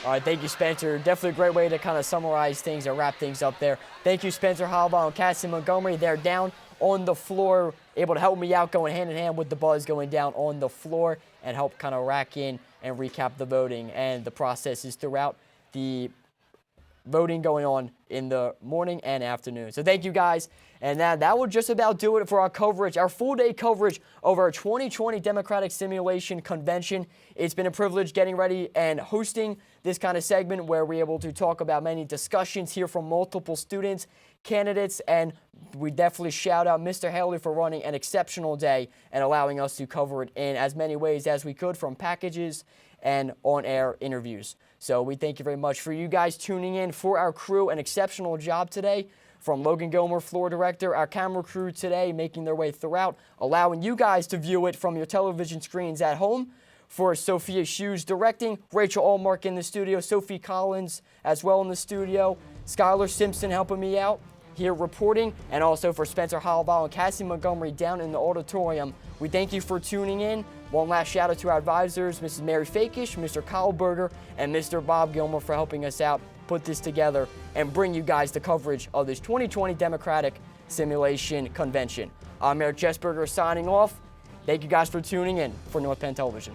All right, thank you, Spencer. Definitely a great way to kind of summarize things and wrap things up there. Thank you, Spencer Halbaugh and Cassie Montgomery. They're down on the floor, able to help me out, going hand in hand with the buzz, going down on the floor and help kind of rack in and recap the voting and the processes throughout the voting going on in the morning and afternoon. So thank you, guys. And that will just about do it for our coverage, our full-day coverage of our 2020 Democratic Simulation Convention. It's been a privilege getting ready and hosting this kind of segment where we're able to talk about many discussions, hear from multiple students, candidates, and we definitely shout out Mr. Haley for running an exceptional day and allowing us to cover it in as many ways as we could, from packages and on-air interviews. So we thank you very much for you guys tuning in. For our crew, an exceptional job today. From Logan Gilmer, floor director, our camera crew today making their way throughout, allowing you guys to view it from your television screens at home. For Sophia Hughes directing, Rachel Allmark in the studio, Sophie Collins as well in the studio, Skylar Simpson helping me out here reporting, and also for Spencer Halbaugh and Cassie Montgomery down in the auditorium. We thank you for tuning in. One last shout out to our advisors, Mrs. Mary Fakish, Mr. Kyle Berger, and Mr. Bob Gilmer for helping us out, put this together, and bring you guys the coverage of this 2020 Democratic Simulation Convention. I'm Eric Jessberger signing off. Thank you guys for tuning in for North Penn Television.